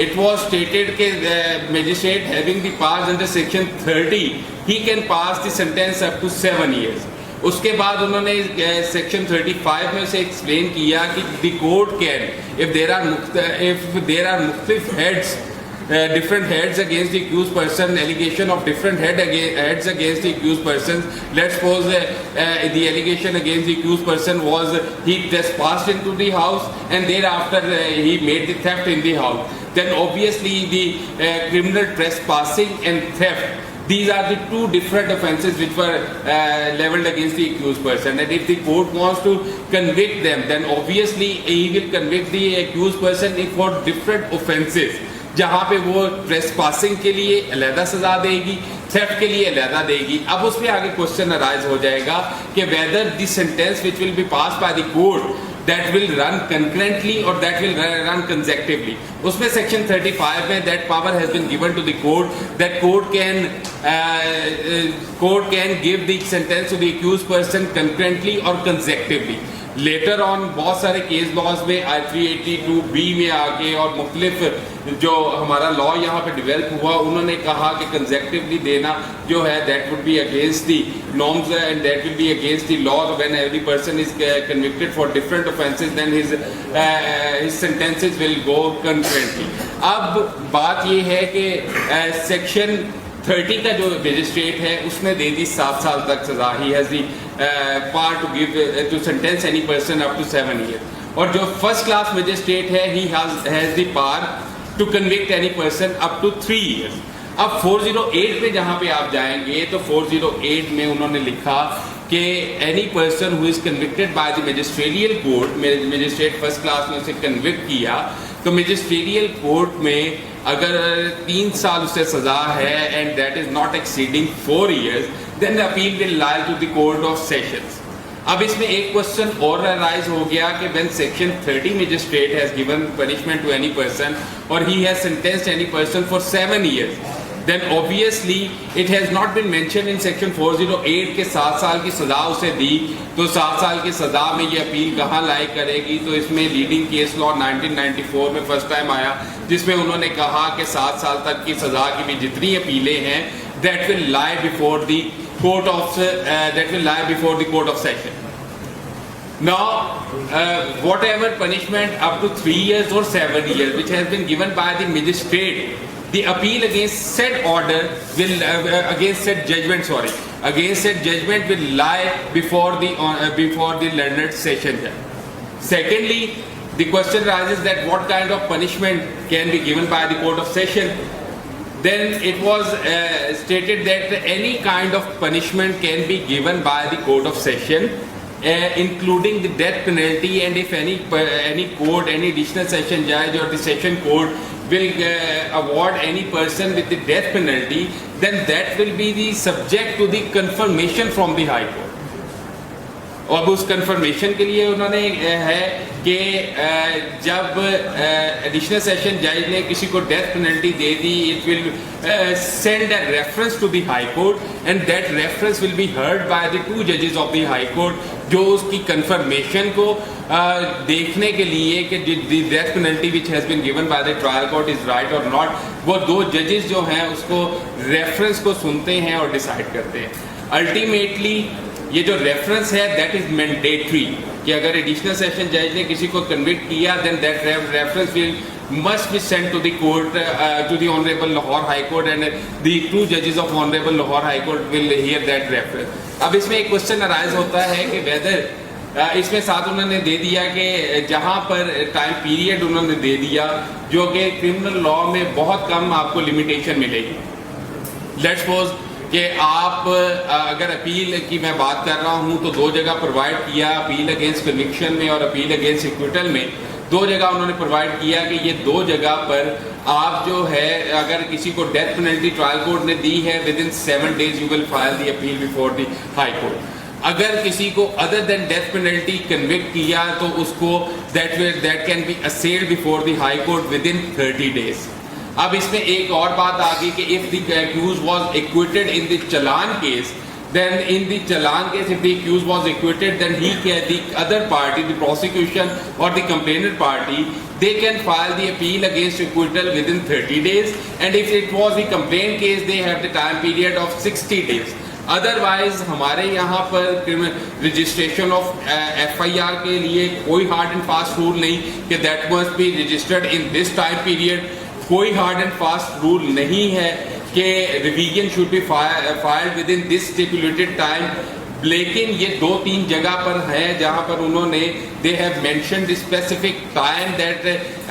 it was stated that magistrate having the powers under section 30, he can pass the sentence up to 7 years. उसके बाद उन्होंने section 35 में से explain किया कि the court can, if there are मुख्तलिफ heads, different heads against the accused person, allegation of different heads against the accused person. Let's suppose the allegation against the accused person was he trespassed into the house and thereafter he made the theft in the house. Then obviously the criminal trespassing and theft, these are the two different offences which were leveled against the accused person, and if the court wants to convict them then obviously he will convict the accused person for different offences, जहाँ पे वो trespassing के लिए अलहदा सजा देगी, theft के लिए अलहदा देगी। अब उस पर आगे क्वेश्चन अराइज हो जाएगा कि whether the sentence which will B pass by the court that will run concurrently or that will run consecutively. उसमें section 35 में that power has been given to the court, that court can give the sentence to the accused person concurrently or consecutively. Later on बहुत सारे case laws में 382B में आके और मुख्तलिफ जो हमारा लॉ यहाँ पे डेवलप हुआ, उन्होंने कहा कि कंसेक्टिवली देना जो है that would be against the norms and that will be against the law when every person is convicted for different offences then his sentences will go concurrently. अब बात ये है कि सेक्शन 30 का जो मजिस्ट्रेट है उसने दे दी 7 साल तक सजा। He has the power to give to sentence any person up to 7 year. और जो फर्स्ट क्लास मजिस्ट्रेट है he has the power to convict any person up to 3 years. अब 408 पे जहां पे आप जाएंगे तो 408 में उन्होंने लिखा कि any person who is convicted by the magisterial court, magistrate first class ने उसे कन्विक्ट किया तो मजिस्ट्रेरियल कोर्ट में अगर 3 साल उससे सजा है and that is not exceeding 4 years then the appeal will lie to the court of sessions. अब इसमें एक क्वेश्चन और राइज हो गया कि when section 30 magistrate has given punishment to any person और he has sentenced any person for 7 years, then obviously it has not been mentioned in section 408 के 7 साल की सजा उसे दी तो 7 साल की सजा में ये अपील कहाँ लाई करेगी। तो इसमें लीडिंग केस लॉ 1994 में फर्स्ट टाइम आया जिसमें उन्होंने कहा कि 7 साल तक की सजा की भी जितनी अपीलें हैं that will lie before the court of session. Now whatever punishment up to 3 years or 7 years which has been given by the magistrate, the appeal against said order will against said judgment will lie before the learned session judge. Secondly, the question arises that what kind of punishment can be given by the court of session. Then it was stated that any kind of punishment can be given by the court of session, including the death penalty, and if any court, any additional session judge or the session court will award any person with the death penalty, then that will be the subject to the confirmation from the High Court. अब उस confirmation के लिए उन्होंने है कि जब additional session judge ने किसी को death penalty they the, it will send a reference to the High Court and that reference will be heard by the 2 judges of the High Court जो उसकी confirmation को देखने के लिए कि the death penalty which has been given by the trial court is right or not, वो 2 judges जो हैं उसको reference को सुनते हैं और decide करते हैं। Ultimately ये जो रेफरेंस है दैट इज मैंडेटरी कि अगर एडिशनल सेशन जज ने किसी को कन्विक्ट किया then that reference will must be sent to the court to the Honorable Lahore High Court and the 2 judges of Honorable Lahore High Court will hear that reference. अब इसमें एक question arise होता है कि weather इसमें साथ उन्होंने दे दिया कि जहाँ पर टाइम पीरियड उन्होंने दे दिया जो कि क्रिमिनल लॉ में बहुत कम आपको लिमिटेशन मिलेगी। लेट्स सपोज कि आप अगर अपील की मैं बात कर रहा हूँ तो 2 जगह प्रोवाइड किया, अपील अगेंस्ट कन्विक्शन में और अपील अगेंस्ट एक्विटल में 2 जगह उन्होंने प्रोवाइड किया कि ये 2 जगह पर आप जो है अगर किसी को डेथ पेनल्टी ट्रायल कोर्ट ने दी है with in 7 days you will file the appeal before the high court. अगर किसी को other than death penalty convict किया तो उसको that can B असेल्ड before the high court with in 30 days। अब इसमें एक और बात आ गई कि if the accused was acquitted in the challan case, then in the challan case if the accused was acquitted then the other party, the prosecution or the complainant party, they can file the appeal against acquittal within 30 days, and if it was the complaint case they have the time period of 60 days. Otherwise हमारे यहाँ पर registration of FIR के लिए कोई hard and fast rule नहीं कि that must be registered in this time period. कोई hard and fast rule नहीं है कि revision should be filed within this stipulated time, लेकिन ये 2-3 जगह पर है जहां पर उन्होंने they have mentioned the specific time that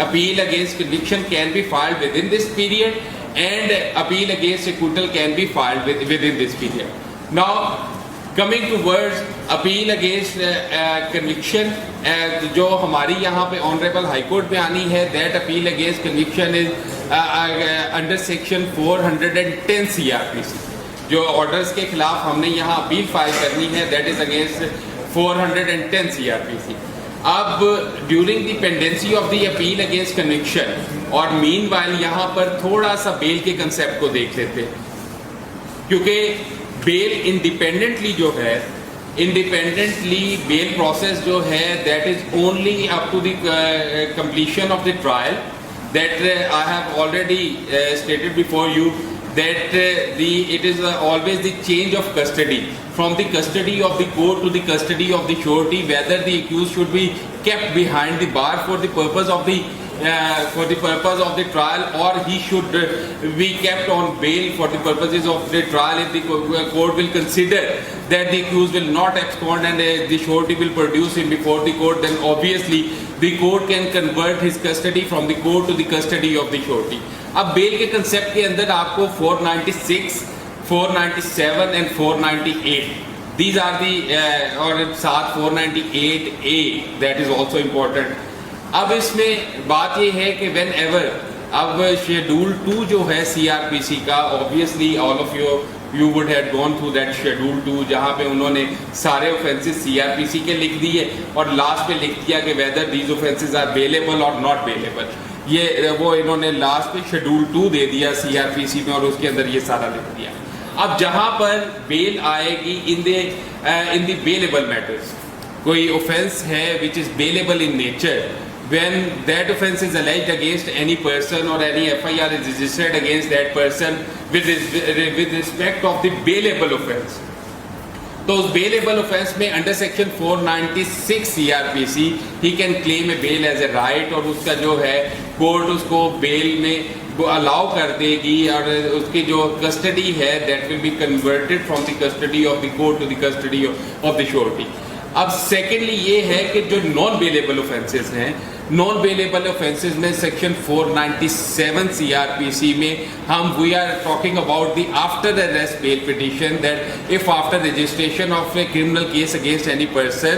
appeal against conviction can be filed within this period and appeal against acquittal can be filed within this period. Now coming to words appeal against conviction, जो हमारी यहाँ पे honourable high court में आनी है, that appeal against conviction is under section 410 CRPC। जो orders के खिलाफ हमने यहाँ अपील फाइल करनी है, दैट इज अगेंस्ट 410 CRPC। अब during the pendency of the appeal against conviction और मीनवाइल यहाँ पर थोड़ा सा बेल के कंसेप्ट को देख लेते हैं, क्योंकि बेल इंडिपेंडेंटली जो है, इंडिपेंडेंटली बेल प्रोसेस जो है that is only up to the completion of the trial, that I have already stated before you that it is always the change of custody from the custody of the court to the custody of the surety, whether the accused should be kept behind the bar for the purpose of the trial, or he should be kept on bail for the purposes of the trial. If the court will consider that the accused will not abscond and the surety will produce him before the court, then obviously the court can convert his custody from the court to the custody of the surety. अब bell के concept के अंदर आपको 496, 497 and 498 these are दी, और साथ 498A that is also important. अब इसमें बात ये है कि व्हेन एवर अब शेड्यूल 2 जो है CRPC का, obviously all of you would have gone through that schedule 2, जहाँ पे उन्होंने सारे ऑफेंसेस CRPC के लिख दिए और लास्ट पे लिख दिया कि whether these offences are bailable और नॉट बेलेबल। ये वो इन्होंने लास्ट पे शेड्यूल 2 दे दिया CRPC में और उसके अंदर ये सारा लिख दिया। अब जहाँ पर बेल आएगी इन द बेलेबल मैटर्स, कोई ऑफेंस है which is bailable in nature, when that offence is alleged against any person or any FIR is registered against that person with respect of the bailable offence, तो उस bailable offence में under section 496 CRPC he can claim a bail as a right, और उसका जो है court उसको bell में allow कर देगी और उसकी जो कस्टडी है that will be converted from the custody of the court to the custody of the surety. अब सेकेंडली ये है कि जो नॉन बेलेबल ऑफेंसेस हैं, नॉन बेलेबल ऑफेंसेस में सेक्शन 497 CRPC में हम we are talking about the after arrest bail petition, that if after registration of a criminal case against any person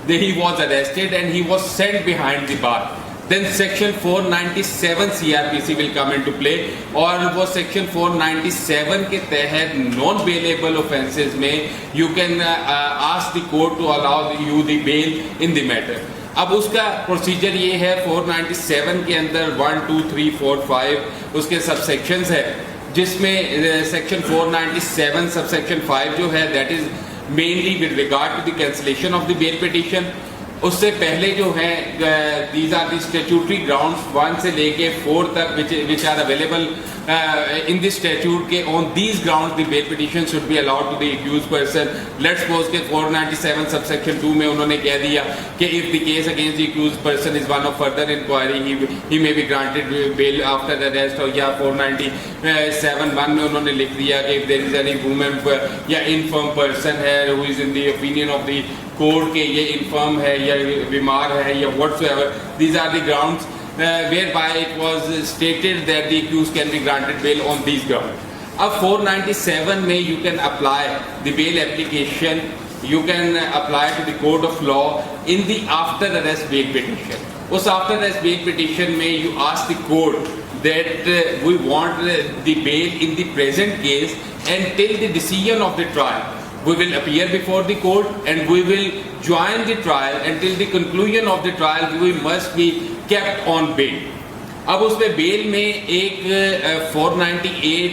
he was arrested and he was sent behind the bar, then section 497 CRPC will come into play, और वो section 497 के तहत non bailable offences में you can ask the court to allow you the bail in the matter। अब उसका procedure ये है 497 के अंदर 1, 2, 3, 4, 5 उसके सबसेक्शंस है, जिसमें सेक्शन 497 सबसेक्शन 5 जो है that is mainly with regard to the cancellation of the bail petition. उससे पहले जो है these are the statutory grounds 1 से लेके 4 तक which are available in the statute के on these grounds the bail petition should be allowed to the accused person. Let's suppose के 497 subsection 2 में उन्होंने कह दिया कि if the case against the accused person is one of further inquiry he may be granted bail after arrest, और या 497(1) में उन्होंने लिख दिया कि if there is any women या इनफर्म पर्सन है who is in the opinion of the court के ये इन्फर्म है या बीमार है या whatsoever, these are the grounds whereby it was stated that the accused can be granted bail on these grounds. अब 497 में you can apply the bail application, you can apply to the court of law in the after arrest bail petition. उस after arrest bail petition में you ask the court that we want the bail in the present case until the decision of the trial. We will appear before the court and we will join the trial until the conclusion of the trial. We must be kept on bail. अब उसमें bell में एक 498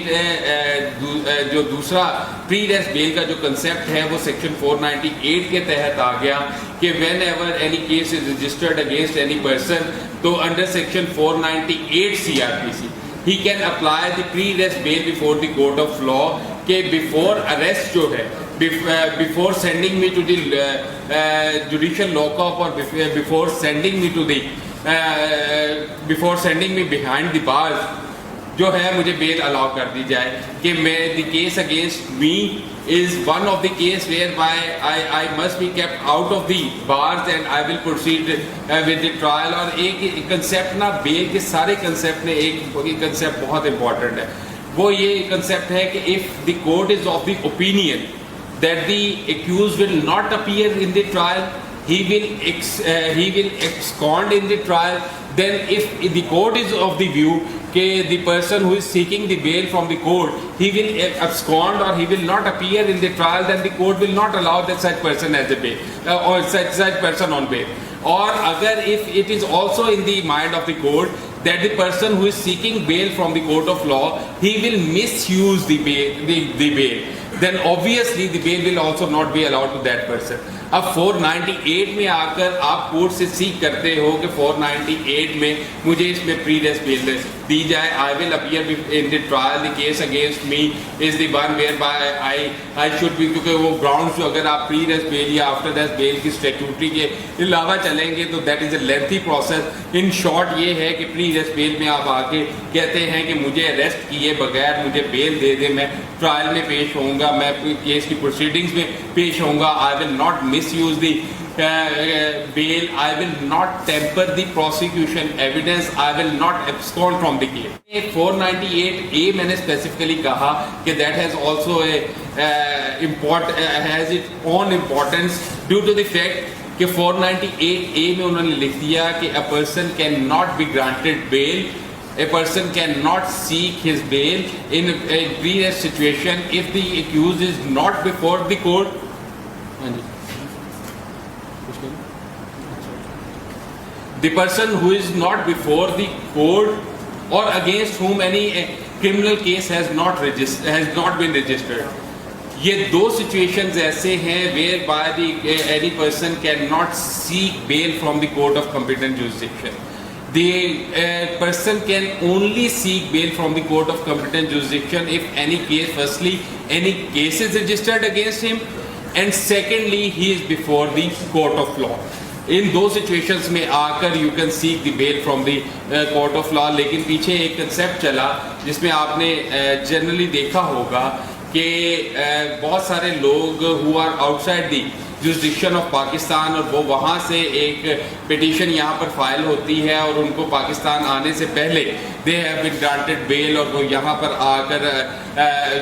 जो दूसरा pre arrest bell का जो concept है वो सेक्शन 498 के तहत आ गया कि whenever any case is registered against any person, तो under section 498 CRPC he can apply the pre arrest bail before the court of law के बिफोर अरेस्ट जो है, before sending me to the judicial lockup or before sending me to the before sending me behind the bars, जो है मुझे bell allow कर दी जाए कि मैं the case against me is one of the case whereby I must be kept out of the bars and I will proceed with the trial। और एक concept ना बेल के सारे कंसेप्ट में एक कंसेप्ट बहुत इंपॉर्टेंट है, वो ये कंसेप्ट है कि if the court is of the opinion that the accused will not appear in the trial he will abscond in the trial. Then if the court is of the view that the person who is seeking the bail from the court, he will abscond or he will not appear in the trial, then the court will not allow that such person as a bail or such person on bail. Or agar if it is also in the mind of the court that the person who is seeking bail from the court of law, he will misuse the bail, then obviously the bail will also not be allowed to that person. अब 498 में आकर आप court से सीख करते हो कि 498 में मुझे इसमें प्री रेस्ट बेल दी जाए. I will appear in the trial, the case against me is the one whereby I should be, क्योंकि वो ग्राउंड्स जो अगर आप प्री रेस्ट बेल या आफ्टर रेस्ट बेल की स्टैट्यूटरी के अलावा चलेंगे तो that is a lengthy process. In short ये है कि प्री रेस्ट बेल में आप आके कहते हैं कि मुझे अरेस्ट किए बगैर मुझे बेल दे दे, मैं ट्रायल में पेश होऊंगा, मैं केस की प्रोसीडिंग्स में पेश होऊंगा. I will not misuse the bail, I will not temper the prosecution evidence, I will not abscond from the case. 498A मैंने specifically कहा कि that has also has its own importance due to the fact कि 498A में उन्होंने लिख दिया कि a person cannot be granted bail, a person cannot seek his bail in a pre-arrest situation if the accused is not before the court. The person who is not before the court or against whom any criminal case has not been registered. ये दो situations ऐसे हैं whereby any person cannot seek bail from the court of competent jurisdiction. The person can only seek bail from the court of competent jurisdiction if any case, firstly, any case is registered against him, and secondly, he is before the court of law. इन दो situations में आकर you can seek the bail from the court of law. लेकिन पीछे एक concept चला जिसमें आपने generally देखा होगा कि बहुत सारे लोग who are outside the jurisdiction of Pakistan और वो वहाँ से एक पिटीशन यहाँ पर फाइल होती है और उनको पाकिस्तान आने से पहले they have been granted bail, और वो यहाँ पर आकर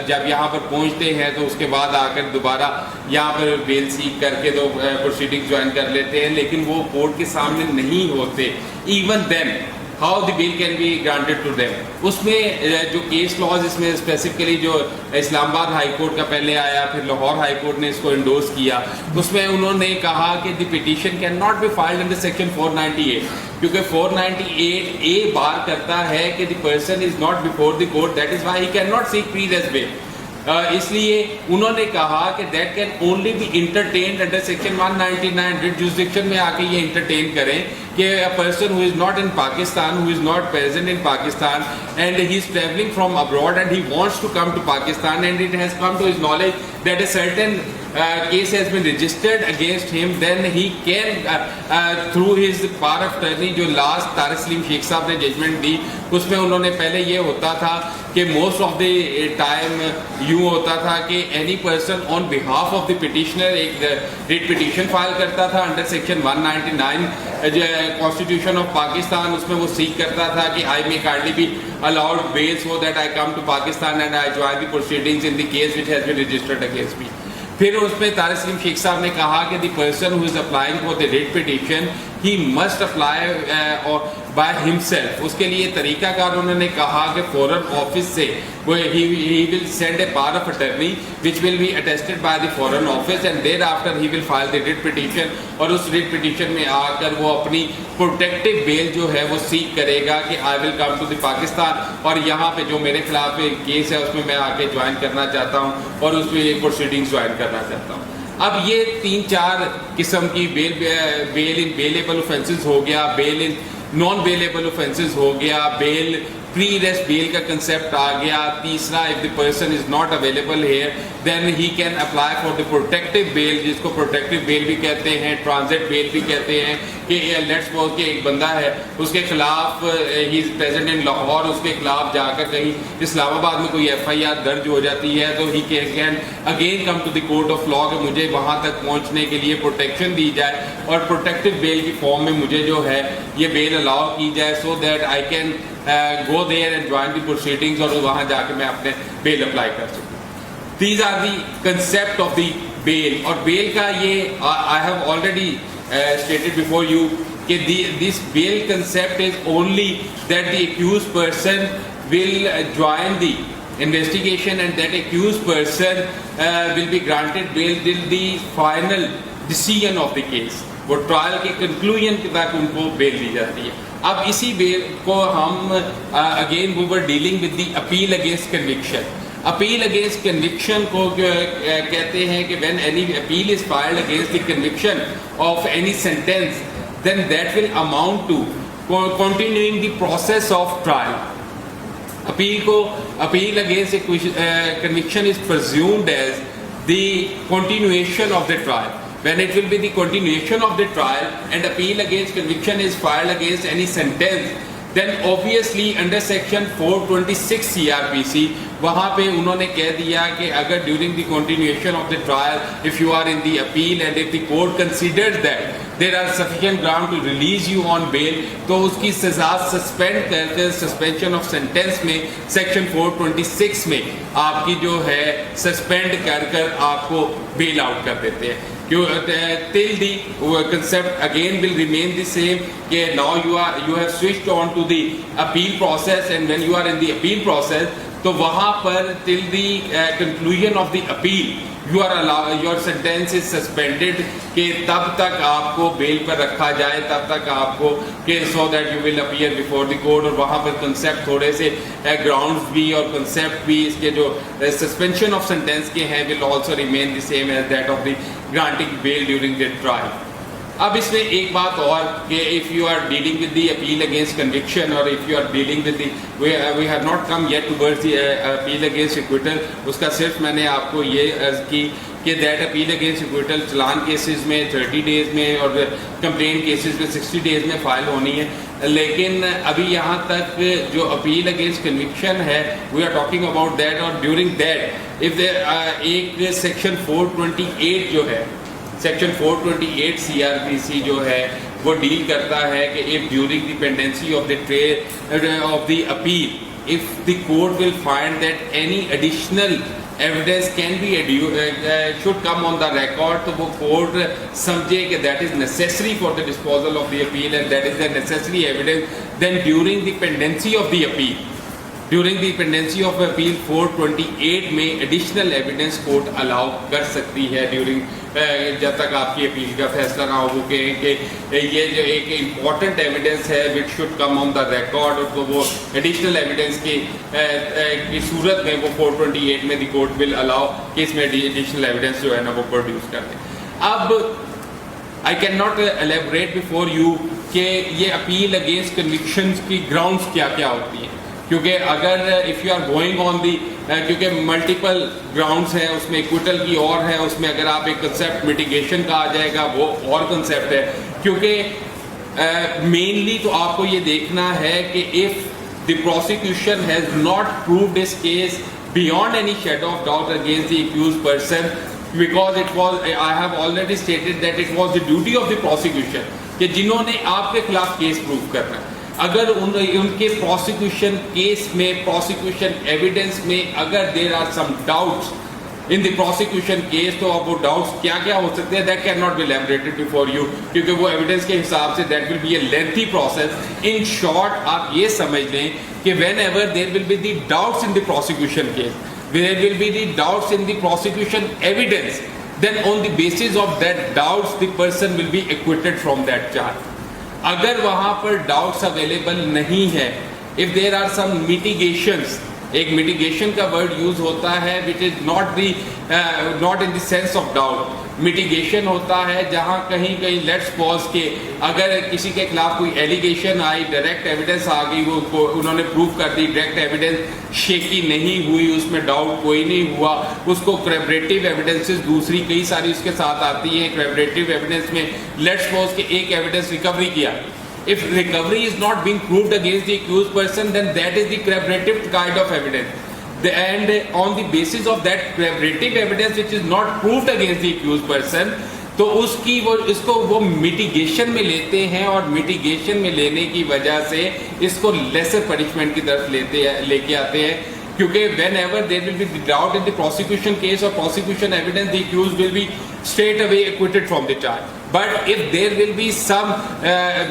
जब यहाँ पर पहुँचते हैं तो उसके बाद आकर दोबारा यहाँ पर बेल सीख करके तो प्रोसीडिंग ज्वाइन कर लेते हैं, लेकिन वो कोर्ट के सामने नहीं होते. Even then how the bail can be granted to them. उसमें जो केस लॉज इसमें स्पेसिफिकली जो इस्लामाबाद हाई कोर्ट का पहले आया, फिर लाहौर हाई कोर्ट ने इसको इंडोर्स किया, उसमें उन्होंने कहा कि the petition can not be filed under section 498 क्योंकि 498A बार करता है कि the person is not before the court, that is why he can not seek pre arrest bail. इसलिए उन्होंने कहा कि that can only be entertained under section 199. Writ jurisdiction में आके ये इंटरटेन करें कि a person who is not in Pakistan, who is not present in Pakistan and he is travelling from abroad and he wants to come to Pakistan and it has come to his knowledge that a certain case has been registered against him, then he can through his power of attorney. जो last Tariq Salim Sheikh साहब ने judgement दी उसमें उन्होंने पहले ये होता था कि मोस्ट ऑफ द टाइम यूँ होता था कि any person on behalf of the petitioner एक रिट पिटिशन फाइल करता था under section 199 constitution of Pakistan. उसमें वो सीख करता था कि I may kindly be allowed bail so that I come to Pakistan and I join the proceedings in the case which has been registered against me. फिर उसमें तारिक सलीम शेख साहब ने कहा कि the person who is applying for the writ petition he must apply और by himself. उसके लिए तरीकाकार उन्होंने कहा कि फॉरेन ऑफिस से वो he will send a power of attorney which will be attested by the foreign office and thereafter he will file the writ petition. और उस रिट पिटीशन में आकर वो अपनी प्रोटेक्टिव बेल जो है वो सीक करेगा कि I will come to the Pakistan और यहाँ पे जो मेरे खिलाफ केस है उसमें मैं आके ज्वाइन करना चाहता हूँ और उसमें प्रोसीडिंग्स ज्वाइन करना चाहता हूँ. अब ये 3-4 किस्म की बेल इन बेलेबल ऑफेंसेस हो गया, bail in non bailable offences हो गया, बेल प्री रेस्ट बेल का कंसेप्ट आ गया. तीसरा, if the person is not available here then he can apply for the protective bail, जिसको प्रोटेक्टिव बेल भी कहते हैं, ट्रांजिट बेल भी कहते हैं. कि लेट्स सपोज कि एक बंदा है उसके खिलाफ he is present in Lahore, उसके खिलाफ जाकर कहीं इस्लामाबाद में कोई FIR दर्ज हो जाती है तो he can again come to the court of law कि मुझे वहाँ तक पहुँचने के लिए प्रोटेक्शन दी जाए और प्रोटेक्टिव बेल की फॉर्म में मुझे जो है ये बेल अलाउ की जाए so that I can go there and join the proceedings और वहाँ जाकर मैं अपने बेल अप्लाई कर सकूँ. These are the concept of the bail. और बेल का ये I have already stated before you this bail concept is only that the accused person will join the investigation and that accused person will be granted bail till the final decision of the case. वो trial के conclusion तक उनको bell दी जाती है. अब इसी bail को हम again we were dealing with the appeal against conviction. Appeal against conviction को कहते हैं कि when any appeal is filed against the conviction of any sentence then that will amount to continuing the process of trial. Appeal against a conviction is presumed as the continuation of the trial. When it will be the continuation of the trial and appeal against conviction is filed against any sentence, then obviously under section 426 CRPC वहाँ पे उन्होंने कह दिया कि अगर during the continuation of the trial if you are in the appeal and if the court considers that there are sufficient ground to release you on bail तो उसकी सजा सस्पेंड करके suspension of sentence में section 426 में आपकी जो है suspend कर आपको बेल आउट कर देते हैं. Till the concept again will remain the same. Now you have switched on to the appeal process and when you are in the appeal process तो वहाँ पर till the conclusion of the appeal you are allowed your sentence is suspended कि तब तक आपको bell पर रखा जाए तब तक आपको कि so that you will appear before the court. और वहाँ पर concept थोड़े से grounds भी और concept भी इसके जो suspension of sentence के हैं will also remain the same as that of the granting bail during the trial. अब इसमें एक बात और कि if you are dealing with the appeal against conviction or if you are dealing with the we have not come yet towards the appeal against acquittal. उसका सिर्फ मैंने आपको ये अर्ज की कि that appeal against acquittal challan cases में 30 days में और कंप्लेंट केसेस में 60 डेज में फाइल होनी है. लेकिन अभी यहाँ तक जो अपील अगेंस्ट कन्विक्शन है we are talking about that और ड्यूरिंग दैट इफ एक सेक्शन 428 जो है सेक्शन 428 CRPC जो है वो डील करता है कि if during the pendency of the trial of the appeal if the court will find that any additional evidence can be should come on the record तो वो कोर्ट समझे कि that is necessary for the disposal of the appeal and that is the necessary evidence then during the pendency of the appeal during the pendency of appeal 428 में additional evidence court allow कर सकती है during जब तक आपकी appeal का फैसला ना हो वो कहें कि ये जो एक इम्पॉर्टेंट एविडेंस है which should come on the record तो वो एडिशनल एविडेंस की सूरत में वो 428 में द कोर्ट विल अलाउ कि इसमें एडिशनल एविडेंस जो है ना वो प्रोड्यूस कर दें. अब I can not elaborate before you कि ये अपील अगेंस्ट कन्विक्शंस की ग्राउंड्स क्या क्या होती हैं क्योंकि अगर if you are going on the क्योंकि मल्टीपल ग्राउंड्स हैं उसमें इक्विटल की और है उसमें अगर आप एक कंसेप्ट मिटिगेशन का आ जाएगा वो और कंसेप्ट है क्योंकि मेनली तो आपको ये देखना है कि if the prosecution has not proved this case beyond any shadow of doubt against the accused person because it was I have already stated that it was the duty of the prosecution कि जिन्होंने आपके खिलाफ case prove करना है अगर उनके prosecution case में prosecution evidence में अगर there are some doubts in the prosecution case तो अब वो डाउट्स क्या क्या हो सकते हैं that can not be elaborated before you क्योंकि वो एविडेंस के हिसाब से that will be a lengthy process. In short आप ये समझ लें कि whenever there will be the doubts in the prosecution case there will be the doubts in the prosecution evidence then on the basis of that doubts the person will be acquitted from that charge. अगर वहाँ पर doubts available नहीं है if there are some mitigations एक mitigation का word use होता है which is not in the sense of doubt. Mitigation होता है जहाँ कहीं कहीं लेट्स पॉज के अगर किसी के खिलाफ कोई एलिगेशन आई डायरेक्ट एविडेंस आ गई वो उन्होंने प्रूव कर दी डायरेक्ट एविडेंस शेकी नहीं हुई उसमें डाउट कोई नहीं हुआ उसको क्रैबरेटिव एविडेंसेस दूसरी कई सारी उसके साथ आती हैं क्रैबरेटिव एविडेंस में लेट्स पॉज के एक एविडेंस रिकवरी किया if recovery is not being proved against the accused person then that is the corroborative kind of evidence and on the basis of that corroborative evidence which is not proved against the accused person तो उसकी वो इसको वो mitigation में लेते हैं और mitigation में लेने की वजह से इसको लेसर पनिशमेंट की तरफ लेके आते हैं क्योंकि whenever there will be doubt in the prosecution case or prosecution evidence, the accused will be straight away acquitted from the charge. But if there will be some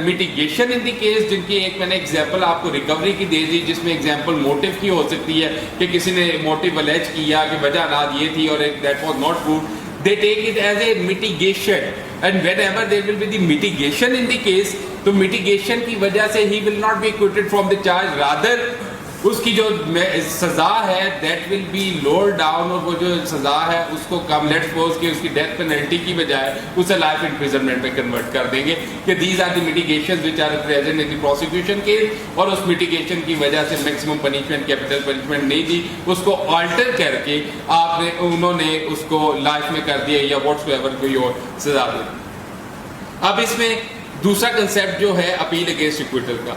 mitigation in the case, जिनकी एक मैंने example आपको recovery की दे दी, जिसमें example motive की हो सकती है कि किसी ने मोटिव अलेज किया कि वजह अनाज ये थी और that was not proved, they take it as a mitigation, and whenever there will be the mitigation in the case, तो mitigation की वजह से he will not be acquitted from the charge, rather उसकी जो सजा है that will be lower down, और वो जो सजा है उसको कम, लेट्स सपोज कि उसकी डेथ पेनल्टी की बजाय उसे लाइफ इम्प्रिजनमेंट में कन्वर्ट कर देंगे कि these are the mitigations which are present in the prosecution case, और उस मिटिगेशन की वजह से मैक्सिमम पनिशमेंट, कैपिटल पनिशमेंट नहीं दी, उसको ऑल्टर करके आपने उन्होंने उसको लाइफ में कर दिया या व्हाट्सएवर कोई और सजा दे। अब इसमें दूसरा कंसेप्ट जो है अपील अगेंस्ट इक्विटल का,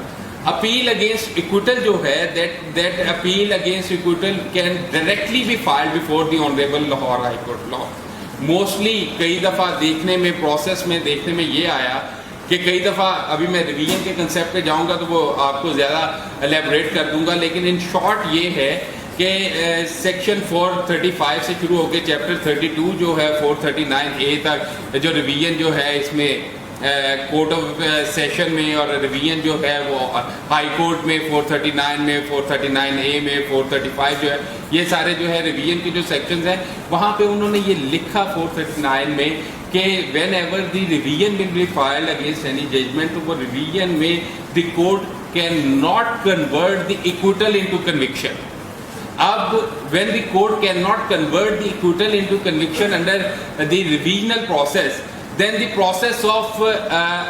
अपील अगेंस्ट इक्विटल जो है that appeal against acquittal can directly be filed before the honorable Lahore High Court law. Mostly कई दफ़ा देखने में, प्रोसेस में देखने में ये आया कि कई दफ़ा, अभी मैं रिवीजन के कंसेप्ट पे जाऊंगा तो वो आपको ज़्यादा एलेबरेट कर दूंगा, लेकिन इन शॉर्ट ये है कि सेक्शन 435 से शुरू होकर चैप्टर 32 जो है 439A तक जो रिवीजन जो है इसमें कोर्ट ऑफ सेशन में, और रिवीजन जो है वो हाई कोर्ट में 439 में, 439A में, 435 जो है, ये सारे जो है रिवीजन के जो सेक्शंस हैं, वहाँ पे उन्होंने ये लिखा 439 में कि whenever the revision will be filed against any judgment, तो वो रिवीजन में the court can not convert the acquittal into conviction. अब when the court cannot convert the acquittal into conviction under the revisional process, then the process of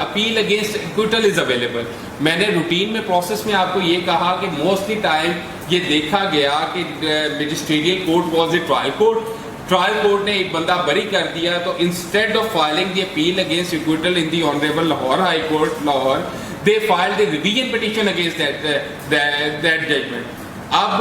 appeal against acquittal is available. मैंने routine में process में आपको ये कहा कि mostly time ये देखा गया कि magisterial court was the trial court, trial court ने एक बंदा बरी कर दिया, तो instead of filing the appeal against acquittal in the honourable Lahore high court Lahore, they filed the revision petition against that judgment. अब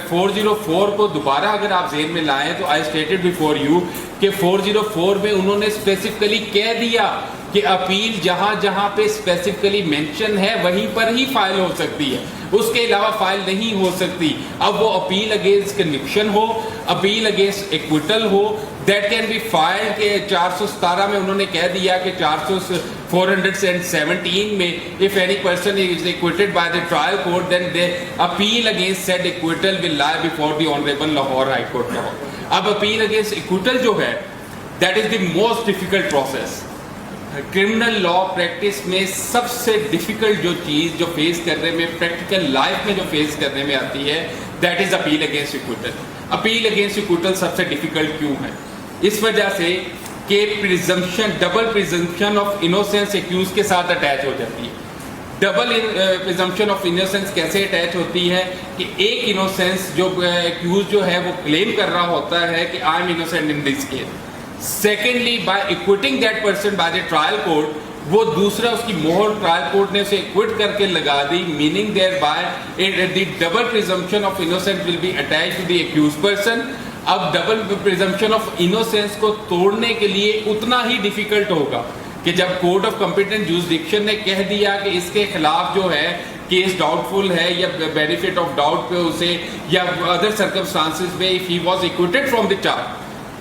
404 को दोबारा अगर आप जेहन में लाएं तो आई स्टेटेड बिफोर यू कि 404 में उन्होंने स्पेसिफिकली कह दिया कि अपील जहां जहां पे स्पेसिफिकली मेंशन है वहीं पर ही फाइल हो सकती है, उसके अलावा फाइल नहीं हो सकती। अब वो अपील अगेंस्ट कन्विक्शन हो, अपील अगेंस्ट एक्विटल हो, दैट कैन बी फाइल के 417 में उन्होंने कह दिया कि 417 में if any person is acquitted by the trial court then the appeal against said acquittal will lie before the honourable Lahore high court Lahore. अब अपील अगेंस्ट एक्विटल जो है that is the most difficult process. Criminal law practice में सबसे difficult जो चीज़ जो face करने में, practical life में जो फेस करने में आती है, that is appeal against acquittal. Appeal against acquittal सबसे डिफिकल्ट क्यों है? इस वजह से कि presumption, double presumption of innocence accused के साथ अटैच हो जाती है। डबल प्रिजम्पशन ऑफ इनोसेंस कैसे अटैच होती है कि एक इनोसेंस जो एक्यूज जो है वो क्लेम कर रहा होता है कि I am innocent in this case, secondly by acquitting that person by the trial court, वो दूसरा उसकी मोहर ट्रायल कोर्ट ने उसे इक्विट करके लगा दी, meaning thereby the double presumption of innocence will be attached to the accused person. अब डबल प्रिजम्पशन ऑफ इनोसेंस को तोड़ने के लिए उतना ही डिफिकल्ट होगा कि जब कोर्ट ऑफ कॉम्पिटेंट जुरिसडिक्शन ने कह दिया कि इसके खिलाफ जो है केस डाउटफुल है या बेनिफिट ऑफ डाउट पे उसे या अदर सर्कमस्टांसेस में if he was acquitted from the charge,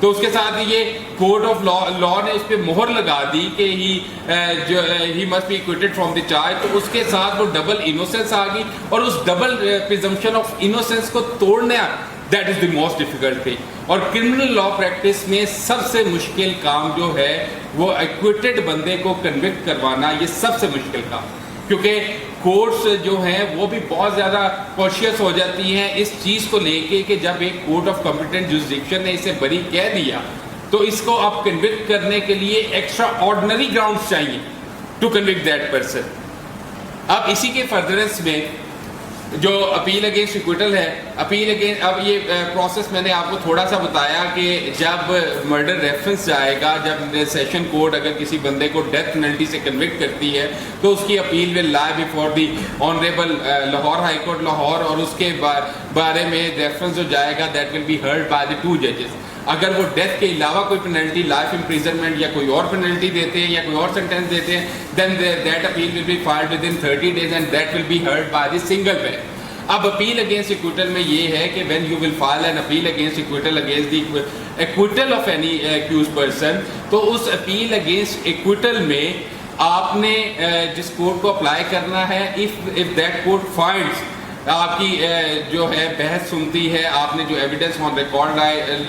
तो उसके साथ ये कोर्ट ऑफ लॉ ने उस पर मोहर लगा दी कि he must be इक्विटेड from the charge, तो उसके साथ वो डबल इनोसेंस आ गई, और उस डबल प्रिजम्पशन ऑफ इनोसेंस को तोड़ना that is the most difficult thing. और क्रिमिनल लॉ प्रैक्टिस में सबसे मुश्किल काम जो है वो एक्विटेड बंदे को कन्विक्ट करवाना, ये सबसे मुश्किल काम, क्योंकि कोर्ट्स जो हैं वो भी बहुत ज़्यादा कॉशियस हो जाती हैं इस चीज़ को लेके कि जब एक कोर्ट ऑफ कॉम्पिटेंट जुरिसडिक्शन ने इसे बरी कह दिया तो इसको आप कन्विक्ट करने के लिए एक्स्ट्रा ऑर्डिनरी ग्राउंड्स चाहिए टू कन्विक्ट दैट पर्सन। अब इसी के फर्दरेंस में जो अपील अगेंस्ट इक्विटल है, अपील अगेंस्ट, अब ये प्रोसेस मैंने आपको थोड़ा सा बताया कि जब मर्डर रेफरेंस जाएगा, जब सेशन कोर्ट अगर किसी बंदे को डेथ पेनल्टी से कन्विक्ट करती है तो उसकी appeal will lie before the honourable Lahore high court Lahore, और उसके बारे में रेफरेंस जो जाएगा that will be heard by the 2 जजेस। अगर वो डेथ के अलावा कोई पेनल्टी, लाइफ इम्प्रिजनमेंट या कोई और पेनल्टी देते हैं या कोई और सेंटेंस देते हैं, then that appeal will be filed within 30 days and that will be heard by the single bench. अब अपील अगेंस्ट एक्विटल में ये है कि when you will file an appeal against acquittal against the acquittal of any accused person, तो उस appeal against acquittal में आपने जिस कोर्ट को अप्लाई करना है, इफ दैट कोर्ट फाइंड्स, आपकी जो है बहस सुनती है, आपने जो एविडेंस ऑन रिकॉर्ड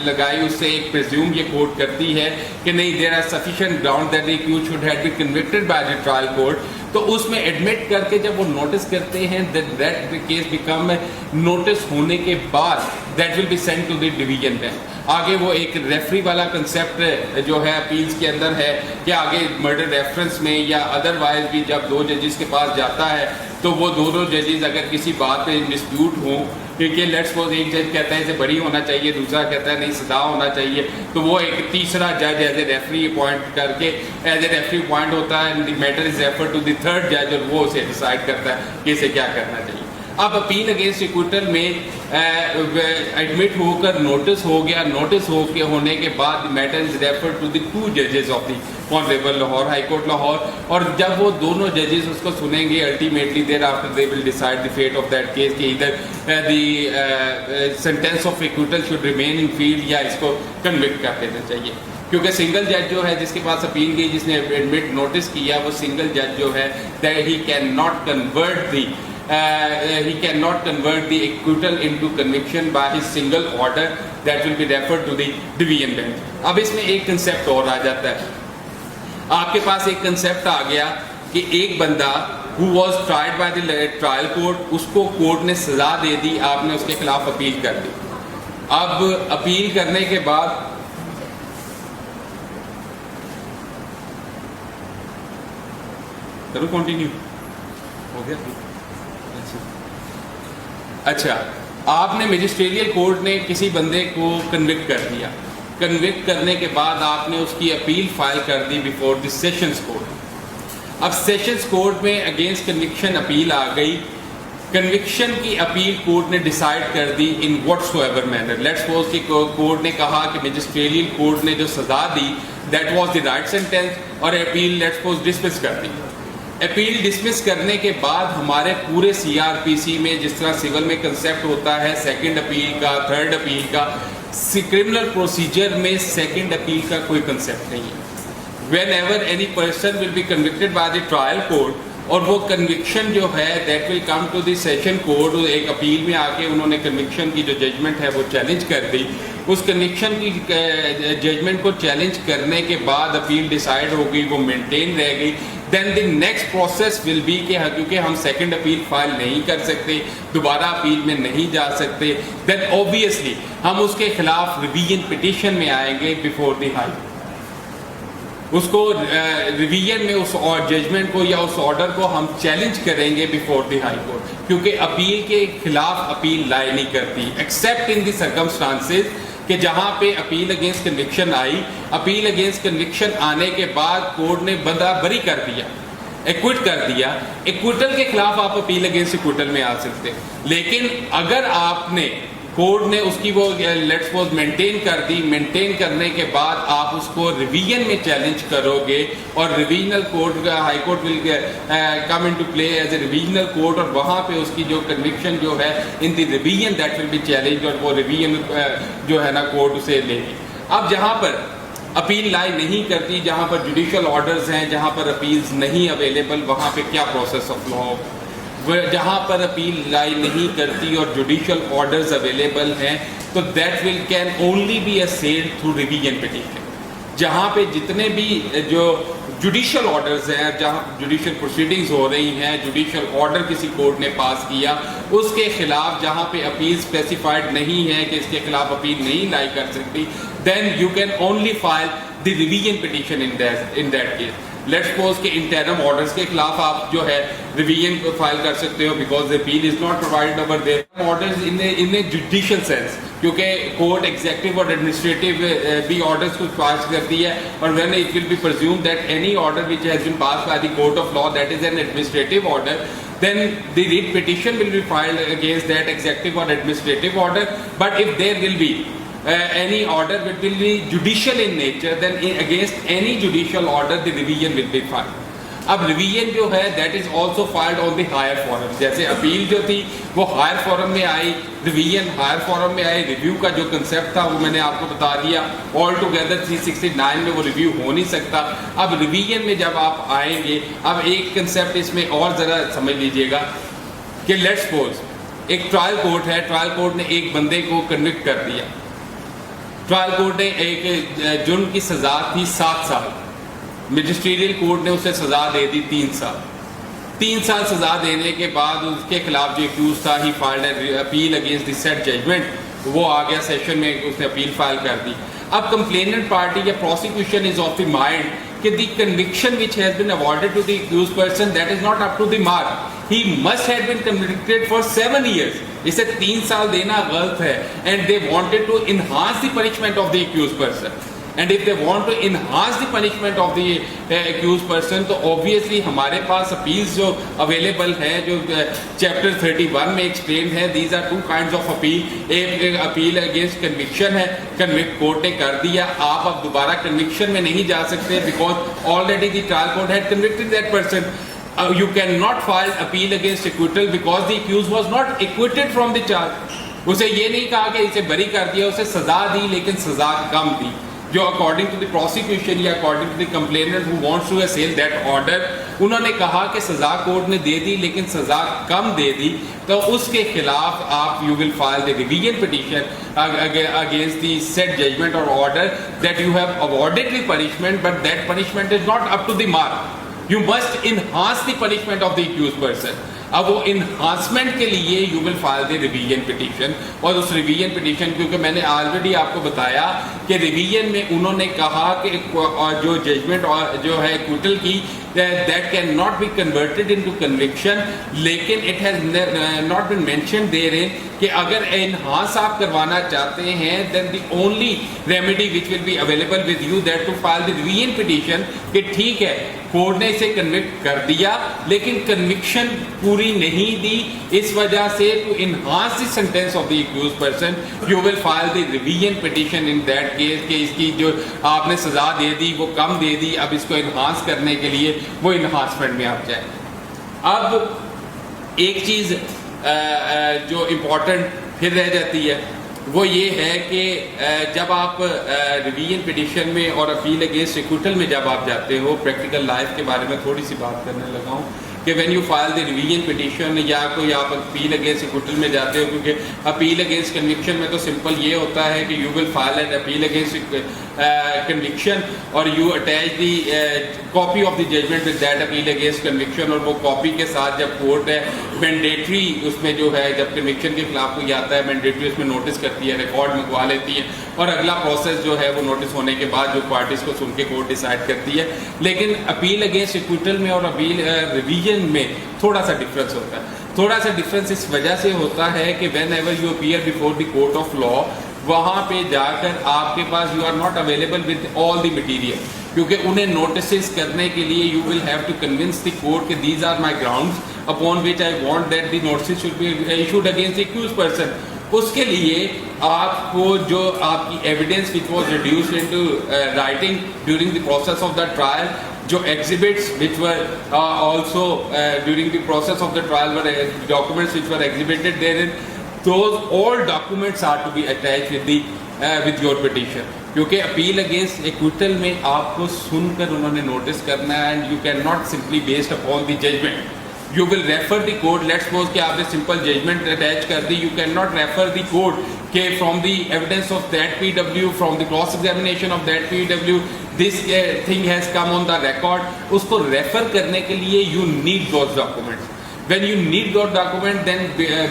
लगाई उससे एक प्रिज्यूम ये कोर्ट करती है कि नहीं there are sufficient ground that the accused should have been convicted by the trial court, तो उसमें एडमिट करके जब वो नोटिस करते हैं दैट केस बिकम नोटिस होने के बाद that will be sent to the division bench. आगे वो एक रेफरी वाला कंसेप्ट जो है अपील्स के अंदर है कि आगे मर्डर रेफरेंस में या अदरवाइज भी जब दो जजेस के पास जाता है तो वो दोनों जजेस अगर किसी बात पे डिस्प्यूट हो, क्योंकि लेट्स सपोज एक जज कहता है इसे बरी होना चाहिए, दूसरा कहता है नहीं सजा होना चाहिए, तो वो एक तीसरा जज एज ए रेफरी अपॉइंट करके एज ए रेफरी अपॉइंट होता है and the matter is referred to the third जज और वो उसे डिसाइड करता है कि इसे क्या करना चाहिए। अब अपील अगेंस्ट एक्विटल में एडमिट होकर नोटिस हो गया, नोटिस होने के बाद matter is referred to the two जजेस of the honourable Lahore high court Lahore, और जब वो दोनों जजेस उसको सुनेंगे ultimately thereafter they will decide the fate of that case कि either the sentence of acquittal should remain in field या इसको कन्विक्ट कर देना चाहिए। क्योंकि सिंगल जज जो है जिसके पास अपील गई, जिसने एडमिट नोटिस किया, वो सिंगल जज जो है that he can not convert the he cannot convert the acquittal into conviction by his single order that will be referred to the division bench। अब इसमें एक कंसेप्ट और आ जाता है, आपके पास एक कंसेप्ट आ गया कि एक बंदा who was tried by the trial court, उसको कोर्ट ने सजा दे दी, आपने उसके खिलाफ अपील कर दी। अब अपील करने के बाद करो कंटिन्यू, हो गया? अच्छा, आपने मजिस्ट्रेरियल कोर्ट ने किसी बंदे को कन्विक्ट कर दिया, कन्विक्ट करने के बाद आपने उसकी अपील फाइल कर दी बिफोर द सेशंस कोर्ट। अब सेशंस कोर्ट में अगेंस्ट कन्विक्शन अपील आ गई, कन्विक्शन की अपील कोर्ट ने डिसाइड कर दी in whatsoever manner. Let's suppose कि कोर्ट ने कहा कि मजिस्ट्रेरियल कोर्ट ने जो सजा दी that was the right sentence, और अपील लेट्स सपोज डिसमिस कर दी। अपील डिसमिस करने के बाद हमारे पूरे सीआरपीसी में जिस तरह सिविल में कंसेप्ट होता है सेकंड अपील का, थर्ड अपील का, क्रिमिनल प्रोसीजर में सेकंड अपील का कोई कंसेप्ट नहीं है। Whenever any person will be convicted by the trial court, और वो कन्विक्शन जो है that will come to the session court, एक अपील में आके उन्होंने कन्विक्शन की जो जजमेंट है वो चैलेंज कर दी। उस कन्विक्शन की जजमेंट को चैलेंज करने के बाद अपील डिसाइड हो गई, वो मेंटेन रह गई, then the next process will be कि क्योंकि हम सेकंड अपील फाइल नहीं कर सकते, दोबारा अपील में नहीं जा सकते, देन ऑब्वियसली हम उसके खिलाफ रिवीजन पिटीशन में आएंगे बिफोर द हाई, उसको रिवीजन में उस जजमेंट को या उस ऑर्डर को हम चैलेंज करेंगे बिफोर द हाई कोर्ट, क्योंकि अपील के खिलाफ अपील लाई नहीं करती एक्सेप्ट इन द सर्कमस्टांसेस कि जहां पे अपील अगेंस्ट कन्विक्शन आई, अपील अगेंस्ट कन्विक्शन आने के बाद कोर्ट ने बंदा बरी कर दिया, एक्विट कर दिया, एक्विटल के खिलाफ आप अपील अगेंस्ट एक्विटल में आ सकते हैं। लेकिन अगर आपने कोर्ट ने उसकी वो लेट्स सपोज मेंटेन कर दी, मेंटेन करने के बाद आप उसको रिवीजन में चैलेंज करोगे और revisional court high court will come into play as a revisional court, और वहाँ पे उसकी जो कन्विक्शन जो है in the revision that will be challenge, और वो रिवीजन जो है ना कोर्ट उसे लेगी। अब जहाँ पर अपील लाई नहीं करती, जहाँ पर जुडिशियल ऑर्डर्स हैं, जहाँ पर अपील्स नहीं अवेलेबल, वहाँ पे क्या प्रोसेस ऑफ लॉ, जहाँ पर अपील लाई नहीं करती और जुडिशियल ऑर्डर्स अवेलेबल हैं, तो that will can only be assailed through revision petition. जहाँ पे जितने भी जो जुडिशियल ऑर्डर्स हैं, जहाँ जुडिशियल प्रोसीडिंग्स हो रही हैं, जुडिशियल ऑर्डर किसी कोर्ट ने पास किया, उसके खिलाफ जहाँ पे अपील स्पेसिफाइड नहीं है कि इसके खिलाफ अपील नहीं लाई कर सकती, then you can only file the revision petition in that case. Let's suppose के इंटरम ऑर्डर्स के खिलाफ आप जो है रिवीजन फाइल कर सकते हो because appeal is not provided over their orders in a judicial sense, क्योंकि कोर्ट एग्जेक्टिव और एडमिनिस्ट्रेटिव भी ऑर्डर्स को पास करती है, और when it will be presume that any order which has been passed by the court of law that is an administrative order, then the writ petition will be filed against that executive or administrative order. But if there will be any order which will be judicial in nature, then against any judicial order the revision will be filed. अब revision जो है that is also filed on the higher forum, जैसे appeal जो थी वो higher forum में आई, revision higher forum में आई, review का जो कंसेप्ट था वो मैंने आपको बता दिया, ऑल टुगेदर 369 में वो रिव्यू हो नहीं सकता। अब रिवीजन में जब आप आएंगे, अब एक कंसेप्ट इसमें और ज़रा समझ लीजिएगा कि लेट्स सपोज एक ट्रायल कोर्ट है, ट्रायल कोर्ट ने एक बंदे को कन्विक्ट कर दिया, ट्रायल कोर्ट ने एक जुर्म की सज़ा थी 7 साल, मजिस्ट्रेरियल कोर्ट ने उसे सज़ा दे दी 3 साल। 3 साल सज़ा देने के बाद उसके खिलाफ जो एक्यूज था he filed appeal against the said judgment, वो आ गया सेशन में, उसने अपील फाइल कर दी। अब कंप्लेनेंट पार्टी या prosecution is of the mind कि the conviction which has been awarded to the accused person that is not up to the mark, he must have been convicted for 7 years, इसे 3 साल देना गलत है, and they wanted to enhance the punishment of the accused person, and if they want to enhance the punishment of the accused person, तो obviously हमारे पास appeals जो available है, जो चैप्टर 31 में एक्सप्लेन है, these are 2 kinds of appeal. एक appeal against conviction है, convict court ने कर दिया, आप अब दोबारा कन्विक्शन में नहीं जा सकते because already the trial court had convicted that person. You cannot file appeal against acquittal because the accused was not acquitted from the charge। उसे ये नहीं कहा कि इसे बरी कर दिया, उसे सजा दी लेकिन सजा कम दी, जो अकॉर्डिंग टू द प्रोसिक्यूशन या according to the complainant who wants to assail that order, उन्होंने कहा कि सजा कोर्ट ने दे दी लेकिन सजा कम दे दी, तो उसके खिलाफ आप you will file the revision petition against the said judgment और order that you have awarded the punishment but that punishment is not up to the mark, you must enhance the punishment of the accused person। अब वो enhancement के लिए you will file the revision petition, और उस revision petition, क्योंकि मैंने already आपको बताया कि रिवीजन में उन्होंने कहा कि जो जजमेंट जो है एक्विटल की that can not be converted into conviction, लेकिन it has not been mentioned therein कि अगर इन्हांस आप करवाना चाहते हैं then the only remedy which will be available with you that to file the revision petition, कि ठीक है कोर्ट ने इसे कन्विक्ट कर दिया लेकिन कन्विक्शन पूरी नहीं दी, इस वजह से to enhance the sentence of the accused person you will file the revision petition in that case, कि इसकी जो आपने सजा दे दी वो कम दे दी, अब इसको इनहांस करने के लिए वो इनहांसमेंट में आप जाए। अब एक चीज़ जो इम्पोर्टेंट फिर रह जाती है वो ये है कि जब आप रिवीजन पिटीशन में और अपील अगेंस्ट एक्विटल में जब आप जाते हो, प्रैक्टिकल लाइफ के बारे में थोड़ी सी बात करने लगा हूँ कि when you file the revision petition या कोई आप अपील अगेंस्ट एक्विटल में जाते हो, क्योंकि अपील अगेंस्ट कन्विक्शन में तो सिंपल ये होता है कि you will file an appeal against conviction और you attach the copy of the judgment with that appeal against conviction, और वो कॉपी के साथ जब कोर्ट है मैंडेटरी उसमें जो है जब कन्विक्शन के खिलाफ कोई आता है मैंडेटरी उसमें नोटिस करती है, रिकॉर्ड मंगवा लेती है, और अगला प्रोसेस जो है वो नोटिस होने के बाद जो पार्टीज को सुन के कोर्ट डिसाइड करती है। लेकिन अपील अगेंस्ट एक्विटल में और अपील रिवीजन में थोड़ा सा डिफरेंस होता है। थोड़ा सा डिफरेंस इस वजह से होता है कि whenever you appear before the court of law, वहाँ पे जाकर आपके पास you are not available with all the material, क्योंकि उन्हें नोटिस करने के लिए you will have to convince the court कि these are my grounds upon which I want that the notice should be issued against the accused person. उसके लिए आपको जो आपकी evidence which was reduced into writing during the process of the trial, जो exhibits which were also during the process of the trial were documents which were exhibited therein, those all documents are to be attached with the with your petition, क्योंकि appeal against acquittal में आपको सुनकर उन्होंने notice करना है and you can not simply based upon the judgment, you will refer the court. Let's suppose कि आपने simple judgment attach कर दी, you can not refer the court के from the evidence of that PW, from the cross examination of that PW, this thing has come on the record. उसको refer करने के लिए you need those documents. When you need those documents, then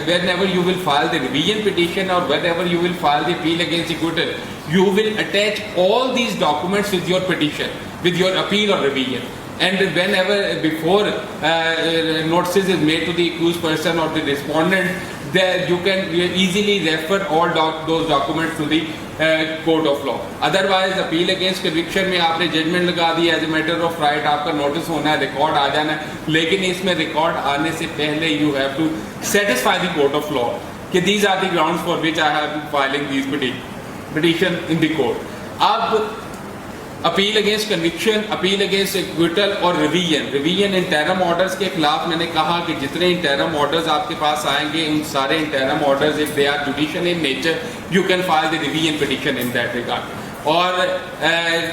whenever you will file the revision petition or whenever you will file the appeal against acquittal, you will attach all these documents with your petition, with your appeal or revision. And whenever before notices is made to the accused person or the respondent, there you can easily refer all those documents to the court of law. Otherwise appeal against conviction में आपने judgment लगा दी as a matter of right, आपका notice होना है, record आ जाना है, लेकिन इसमें रिकॉर्ड आने से पहले you have to satisfy the court of law कि these are the grounds for which I have filing these petition in the court. अब appeal against conviction, appeal against acquittal और रिवीजन इंटरम ऑर्डर्स के खिलाफ मैंने कहा कि जितने interim orders आपके पास आएंगे उन सारे interim orders if they are judicial in nature you can file the revision petition in that regard. और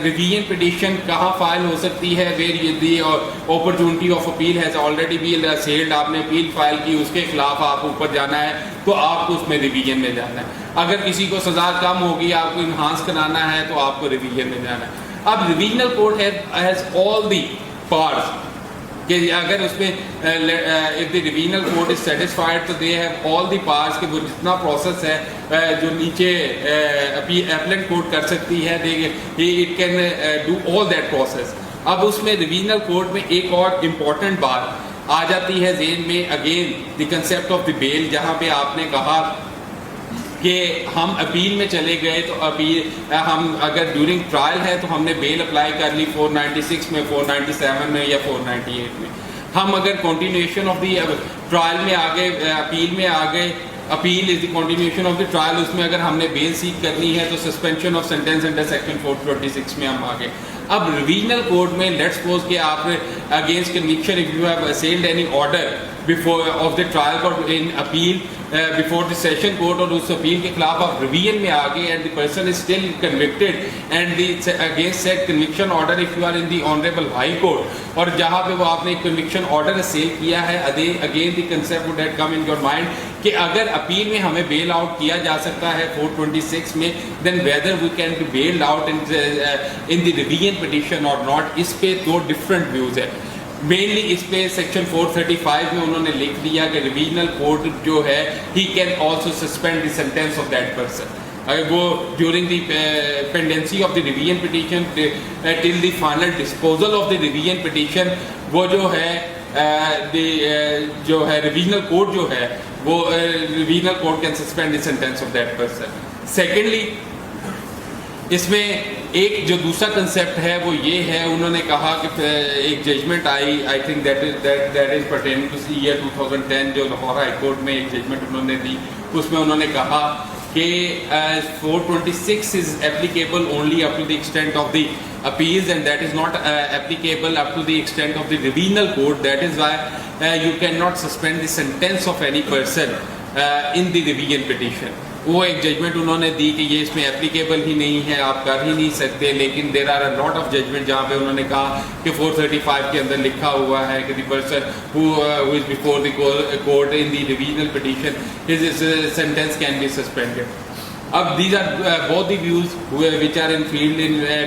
रिवीजन पिटीशन कहाँ फाइल हो सकती है, where the opportunity of appeal has already been assailed, आपने अपील फाइल की, उसके खिलाफ आप ऊपर जाना है तो आपको उसमें रिवीजन में जाना है। अगर किसी को सजा कम होगी, आपको इन्हांस कराना है तो आपको रिवीजन में जाना है। अब revisional court has all the parts कि अगर उसमें if the revisional court is satisfied तो they have all the parts कि वो जितना प्रोसेस है जो नीचे अपीलेंट कोर्ट कर सकती है, it can do all that process. अब उसमें रिवीजनल कोर्ट में एक और इम्पॉर्टेंट बात आ जाती है जेन में, again the concept of the bail, जहाँ पे आपने कहा कि हम अपील में चले गए तो अपील हम अगर ड्यूरिंग ट्रायल है तो हमने बेल अप्लाई कर ली 496 में, 497 में या 498 में। हम अगर कंटिन्यूएशन ऑफ द ट्रायल में आ गए, अपील में आ गए, appeal is the continuation of the trial, उसमें अगर हमने बेल सीक करनी है तो suspension of sentence under section 426 में हम आ गए। अब रिवीजनल कोर्ट में लेट्स सपोज कि आप against conviction if you have असेल्ड any order before of the trial court in appeal before the session court और उस अपील के खिलाफ आप रिवीजन में आ गए and the person is still convicted and the against said conviction order if you are in the honourable high court, और जहां पे वो आपने कन्विक्शन ऑर्डर सेल किया है, again the concept would have come in your mind कि अगर appeal में हमें बेल आउट किया जा सकता है 426 में, then whether we can be bailed out in the revision petition और नॉट। इस पे दो डिफरेंट व्यूज है। मेनली इस पे सेक्शन 435 में उन्होंने लिख दिया कि रिवीजनल कोर्ट जो है he can also suspend the sentence of that person अगर वो during the pendency of the revision petition till the final disposal of the revision petition, वो जो है जो है रिवीजनल कोर्ट जो है वो revisional court can suspend the sentence of that person. Secondly इसमें एक जो दूसरा कंसेप्ट है वो ये है, उन्होंने कहा कि एक judgment I think that is pertaining to year 2010 जो लाहौर हाई कोर्ट में एक जजमेंट उन्होंने दी, उसमें उन्होंने कहा कि 426 is applicable only up to the extent of the appeals and that is not applicable up to the extent of the revisional court. That is why you cannot suspend the sentence of any person in the revision petition. वो एक judgement उन्होंने दी कि ये इसमें applicable ही नहीं है, आप कर ही नहीं सकते। लेकिन there are a lot of judgment जहाँ पे उन्होंने कहा कि 435 के अंदर लिखा हुआ है कि the person who is before the court in the revisional petition his sentence can be suspended. अब these are both the views which are in field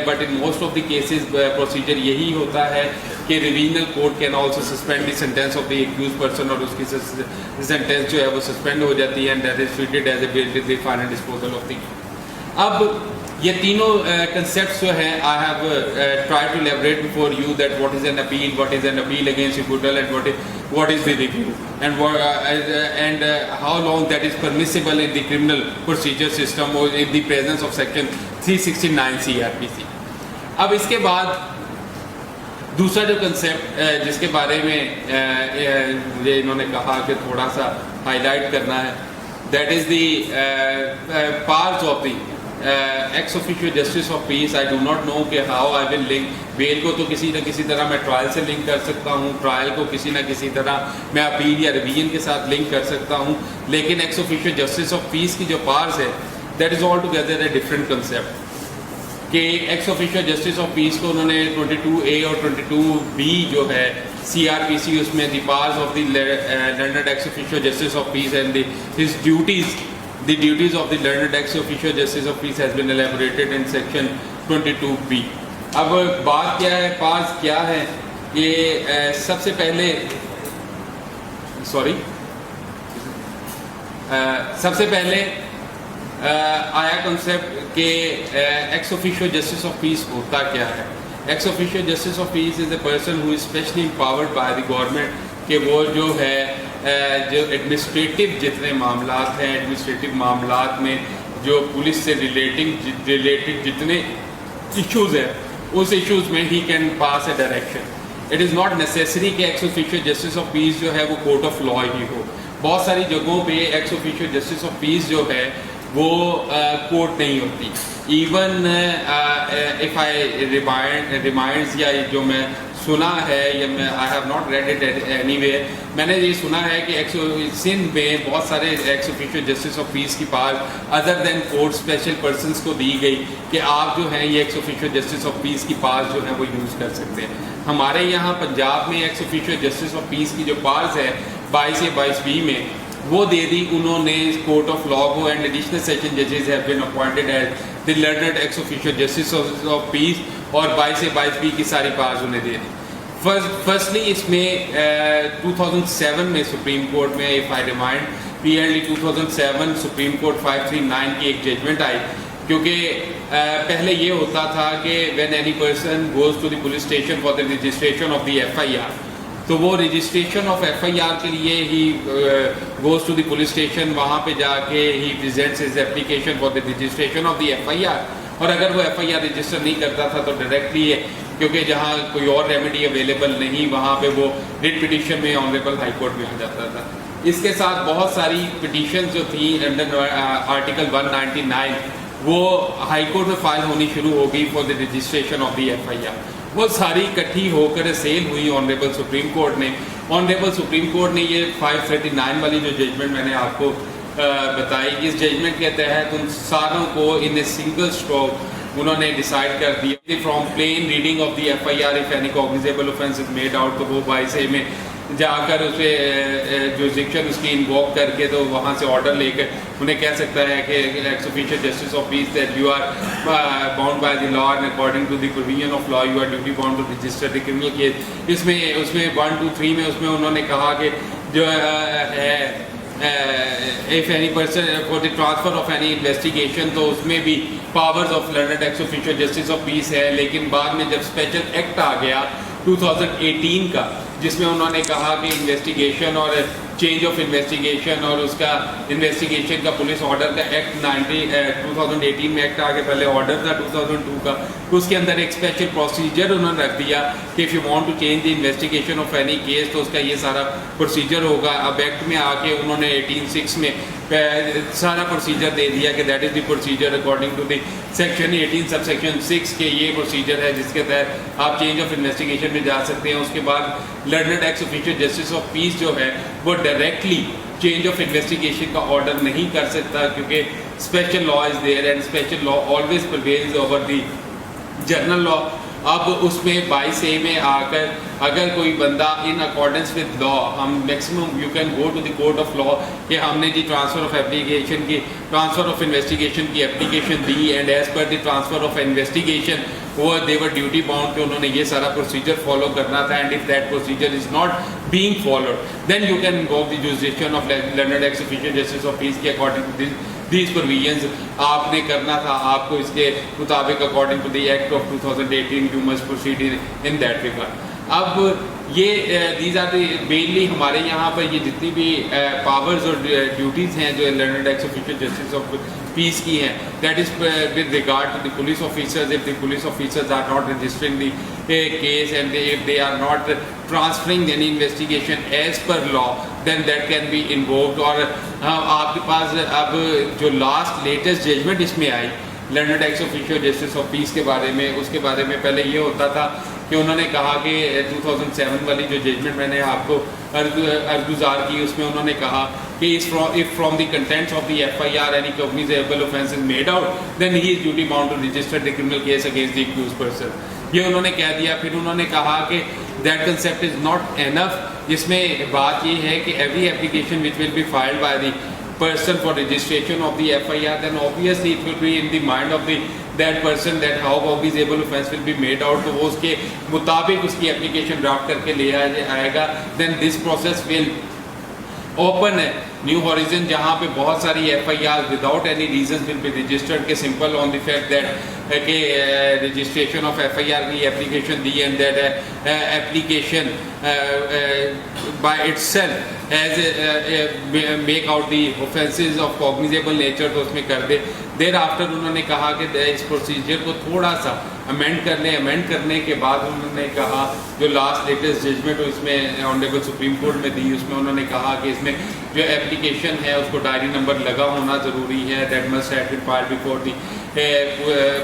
but in most of the cases procedure यही होता है कि revisional court can also suspend the sentence of the accused person और उसकी sentence जो है वो सस्पेंड हो जाती है and that is treated as a bail till the final disposal of the. अब ये तीनों कंसेप्ट्स जो हैं I have try to elaborate before you that what is an appeal, what is an appeal against acquittal and what is the review and how long that is permissible in the criminal procedure system or in the presence of section 369 CRPC। अब इसके बाद दूसरा जो concept जिसके बारे में ये इन्होंने कहा कि थोड़ा सा हाईलाइट करना है, that is the parts of the ex officio justice of peace. I do not know कि how I will link bail को तो किसी न किसी तरह मैं ट्रायल से लिंक कर सकता हूँ, ट्रायल को किसी न किसी तरह मैं अपील या रिवीजन के साथ लिंक कर सकता हूँ, लेकिन ex officio justice of peace की जो पार्ट्स है that is all together a different concept. कि ex officio justice of peace को उन्होंने 22A और 22B जो है CRPC उसमें the powers of the learned ex officio justice of peace and his duties the duties of the learned ex officio justice of peace has been elaborated in section 22B। अब बात क्या है, पास क्या है, ये सबसे पहले आया कंसेप्ट कि ex officio justice of piece होता क्या है। X officio justice of piece is a person who is specially empowered by the government कि वो जो है जो एडमिनिस्ट्रेटिव जितने मामलात हैं, एडमिनिस्ट्रेटिव मामलात में जो पुलिस से रिलेटेड जितने इश्यूज़ हैं उस इश्यूज़ में ही can pass a direction. It is not necessary कि ex officio justice of peace जो है वो कोर्ट ऑफ लॉ ही हो। बहुत सारी जगहों पे x officio justice of peace जो है वो कोर्ट नहीं होती। इवन इफ आई रिमाइंड्स या जो मैं सुना है या मैं I have not read it anywhere, मैंने ये सुना है कि सिंध में बहुत सारे ex officio justice of peace की power other than court special persons को दी गई कि आप जो हैं ये ex officio justice of peace की पावर्स जो है वो यूज़ कर सकते हैं। हमारे यहाँ पंजाब में x officio justice of peace की जो पावर्स है 22 या 22B में वो दे दी उन्होंने कोर्ट ऑफ लॉ को, एंड एडिशनल सेशन जजेस have been appointed as the learned ex officio justice of peace, और 22 से 22B की सारी पावर्स उन्हें दे दी। फर्स्टली इसमें 2007 में सुप्रीम कोर्ट में, if I remind clearly, 2007 supreme court 539 की एक जजमेंट आई, क्योंकि पहले ये होता था कि when any person goes to the police station for the registration of the FIR, तो वो रजिस्ट्रेशन ऑफ FIR के लिए he goes to the police station, वहाँ पे जाके he presents his application for the registration of the FIR, और अगर वो FIR रजिस्टर नहीं करता था तो डायरेक्टली है, क्योंकि जहाँ कोई और रेमेडी अवेलेबल नहीं वहाँ पे वो रिट पिटीशन में ऑनरेबल हाई कोर्ट में आ जाता था। इसके साथ बहुत सारी पिटीशन जो थी अंडर आर्टिकल 199 वो हाई कोर्ट में फाइल होनी शुरू हो गई for the registration of the FIR। वो सारी इकट्ठी होकर सेल हुई ऑनरेबल सुप्रीम कोर्ट ने। ऑनरेबल सुप्रीम कोर्ट ने ये 539 वाली जो जजमेंट मैंने आपको बताई, इस जजमेंट के तहत उन सारों को इन ए सिंगल स्ट्रोक उन्होंने डिसाइड कर दिया from plain reading of the FIR if any cognizable offence is made out, तो वो 22A में जाकर उसे जुरिसडिक्शन उसकी इन्वॉक करके तो वहाँ से ऑर्डर लेकर उन्हें कह सकता है कि ex officio justice of peace that you are bound by the law and according to the provision of law you are duty bound to register the criminal case. इसमें 1, 2, 3 में उसमें उन्होंने कहा कि जो है if any person for the transfer of any investigation, तो उसमें भी powers of learned ex officio justice of piece है। लेकिन बाद में जब स्पेशल एक्ट आ गया 2018 का, जिसमें उन्होंने कहा कि इन्वेस्टिगेशन और चेंज ऑफ इन्वेस्टिगेशन और उसका इन्वेस्टिगेशन का पुलिस ऑर्डर का एक्ट 2018 में एक्ट आगे पहले ऑर्डर था 2002 का, उसके अंदर एक स्पेशल प्रोसीजर उन्होंने रख दिया कि if you want to change the investigation of any case तो उसका ये सारा प्रोसीजर होगा। अब एक्ट में आके उन्होंने 18(6) में सारा प्रोसीजर दे दिया कि that is the procedure according to the section 18 sub section 6 के ये प्रोसीजर है जिसके तहत आप चेंज ऑफ इन्वेस्टिगेशन में जा सकते हैं। उसके बाद learned ex officio justice of peace जो है वो डायरेक्टली चेंज ऑफ इन्वेस्टिगेशन का ऑर्डर नहीं कर सकता, क्योंकि special law is there and special law always prevails over the general law. अब उसमें 22A में आकर अगर कोई बंदा इन अकॉर्डेंस विद लॉ, हम maximum you can go to the court of law कि हमने जी ट्रांसफ़र ऑफ एप्लीकेशन की ट्रांसफ़र ऑफ इन्वेस्टिगेशन की एप्लीकेशन दी and as per the transfer of investigation वो देवर ड्यूटी बाउंड कि उन्होंने ये सारा प्रोसीजर फॉलो करना था, and if that procedure is not being followed then you can invoke the jurisdiction of learned ex officio justice of peace के according to these provisions आपने करना था। आपको इसके मुताबिक according to the act of 2018 you must proceed in that regard. अब ये these are mainly हमारे यहाँ पर ये जितनी भी पावर्स और ड्यूटीज़ हैं जो learned ex officio justice of peace की हैं, that is with regard to the police officers. If the police officers are not registering the case and if they are not transferring any investigation as per law then that can be invoked. और आपके पास अब जो last latest judgment इसमें आई learned ex officio justice of peace के बारे में, उसके बारे में पहले ये होता था कि उन्होंने कहा कि 2007 वाली जो जजमेंट मैंने आपको अर्ज़गुज़ार की उसमें उन्होंने कहा कि if from the contents of the FIR any cognizable offence is made out then he is duty bound to register the criminal case against the accused person. ये उन्होंने कह दिया। फिर उन्होंने कहा कि that concept is not enough. इसमें बात ये है कि every application which will be filed by the person for registration of the FIR then obviously it will be in the mind of that person that how cognizable offense will be made out, तो वो उसके मुताबिक उसकी application draft करके ले आएगा। then this process will open है new horizon जहाँ पे बहुत सारी FIR without any reason will be registered के simple on the fact that के रजिस्ट्रेशन ऑफ FIR की एप्लीकेशन दी and that application by itself as make out the offences of cognizable nature, तो उसमें कर दे। देर आफ्टर उन्होंने कहा कि इस प्रोसीजर को थोड़ा सा अमेंड करने के बाद उन्होंने कहा जो लास्ट लेटेस्ट जजमेंट इसमें ऑनरेबल सुप्रीम कोर्ट में दी उसमें उन्होंने कहा कि इसमें जो एप्लीकेशन है उसको डायरी नंबर लगा होना ज़रूरी है, that must have been filed before the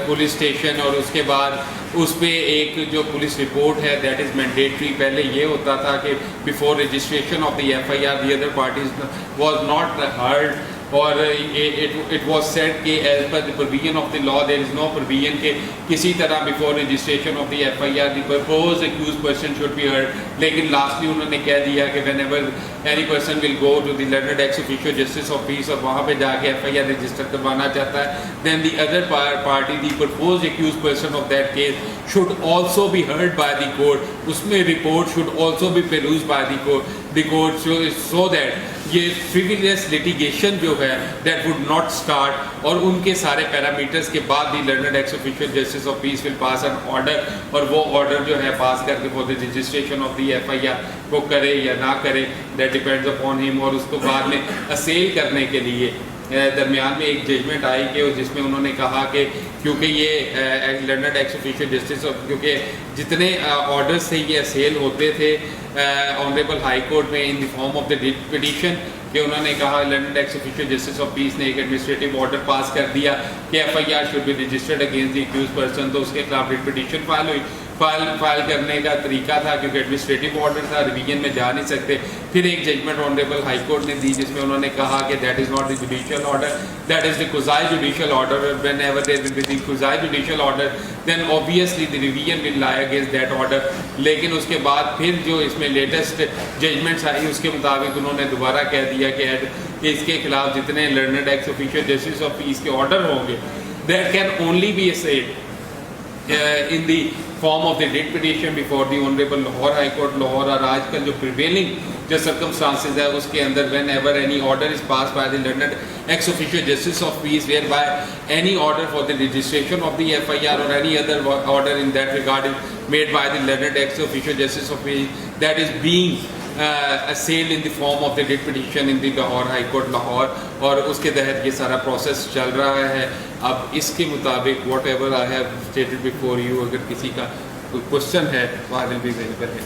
police station, और उसके बाद उस पर एक जो पुलिस रिपोर्ट है दैट इज़ मैंडेटरी। पहले ये होता था कि before registration of the FIR the other parties was not heard, और इट वॉज सेड कि as per the provision of the law there is no provision के किसी तरह before registration of the FIR the propose accuse person should be heard. लेकिन lastly उन्होंने कह दिया कि whenever any person will go to the learned ex officio justice of peace और वहाँ पे जाके FIR रजिस्टर करवाना चाहता है, then the other party the propose accuse person of that case should also be heard by the court, उसमें report should also be perused by the court so that ये frivolous litigation जो है that would not start, और उनके सारे parameters के बाद the learned ex official justice of peace will pass an order, और वो ऑर्डर जो है पास करके for the registration of the FIR वो करे या ना करे दैट डिपेंड्स अपॉन हिम। और उसको बाद में असेल करने के लिए दरमियान में एक जजमेंट आई कि जिसमें उन्होंने कहा कि क्योंकि ये लर्नड एक्स ऑफिशियल जस्टिस क्योंकि जितने ऑर्डर्स थे ये असेल होते थे ऑनरेबल हाई कोर्ट में in the form of the writ petition, कि उन्होंने कहा learned ex official justice of peace ने एक एडमिनिस्ट्रेटिव ऑर्डर पास कर दिया कि FIR should be registered against the accused person, तो उसके खिलाफ रिट पिटीशन फाइल करने का तरीका था क्योंकि एडमिनिस्ट्रेटिव ऑर्डर था, रिवीजन में जा नहीं सकते। फिर एक जजमेंट ऑनरेबल हाई कोर्ट ने दी जिसमें उन्होंने कहा कि that is not the judicial order, that is the quasi judicial order, whenever there will be the quasi judicial order then obviously the revision will lie against that order. लेकिन उसके बाद फिर जो इसमें लेटेस्ट जजमेंट्स आई उसके मुताबिक उन्होंने दोबारा कह दिया कि इसके खिलाफ जितने learned ex official justice of peace के ऑर्डर होंगे that can only be assailed in the form of the writ petition before the honourable Lahore high court Lahore. और आजकल जो प्रिवेलिंग जो सर्कमस्टांसेस है उसके अंदर whenever any order is pass by the learned ex official justice of peace whereby any order for the registration of the FIR और any other order in that regard is made by the learned ex official justice of peace that is being असेल्ड in the form of the writ petition in the Lahore high court Lahore, और उसके तहत ये सारा process चल रहा है। अब इसके मुताबिक what ever I have stated before you, अगर किसी का कोई क्वेश्चन है तो आई विल बी अवेलेबल है।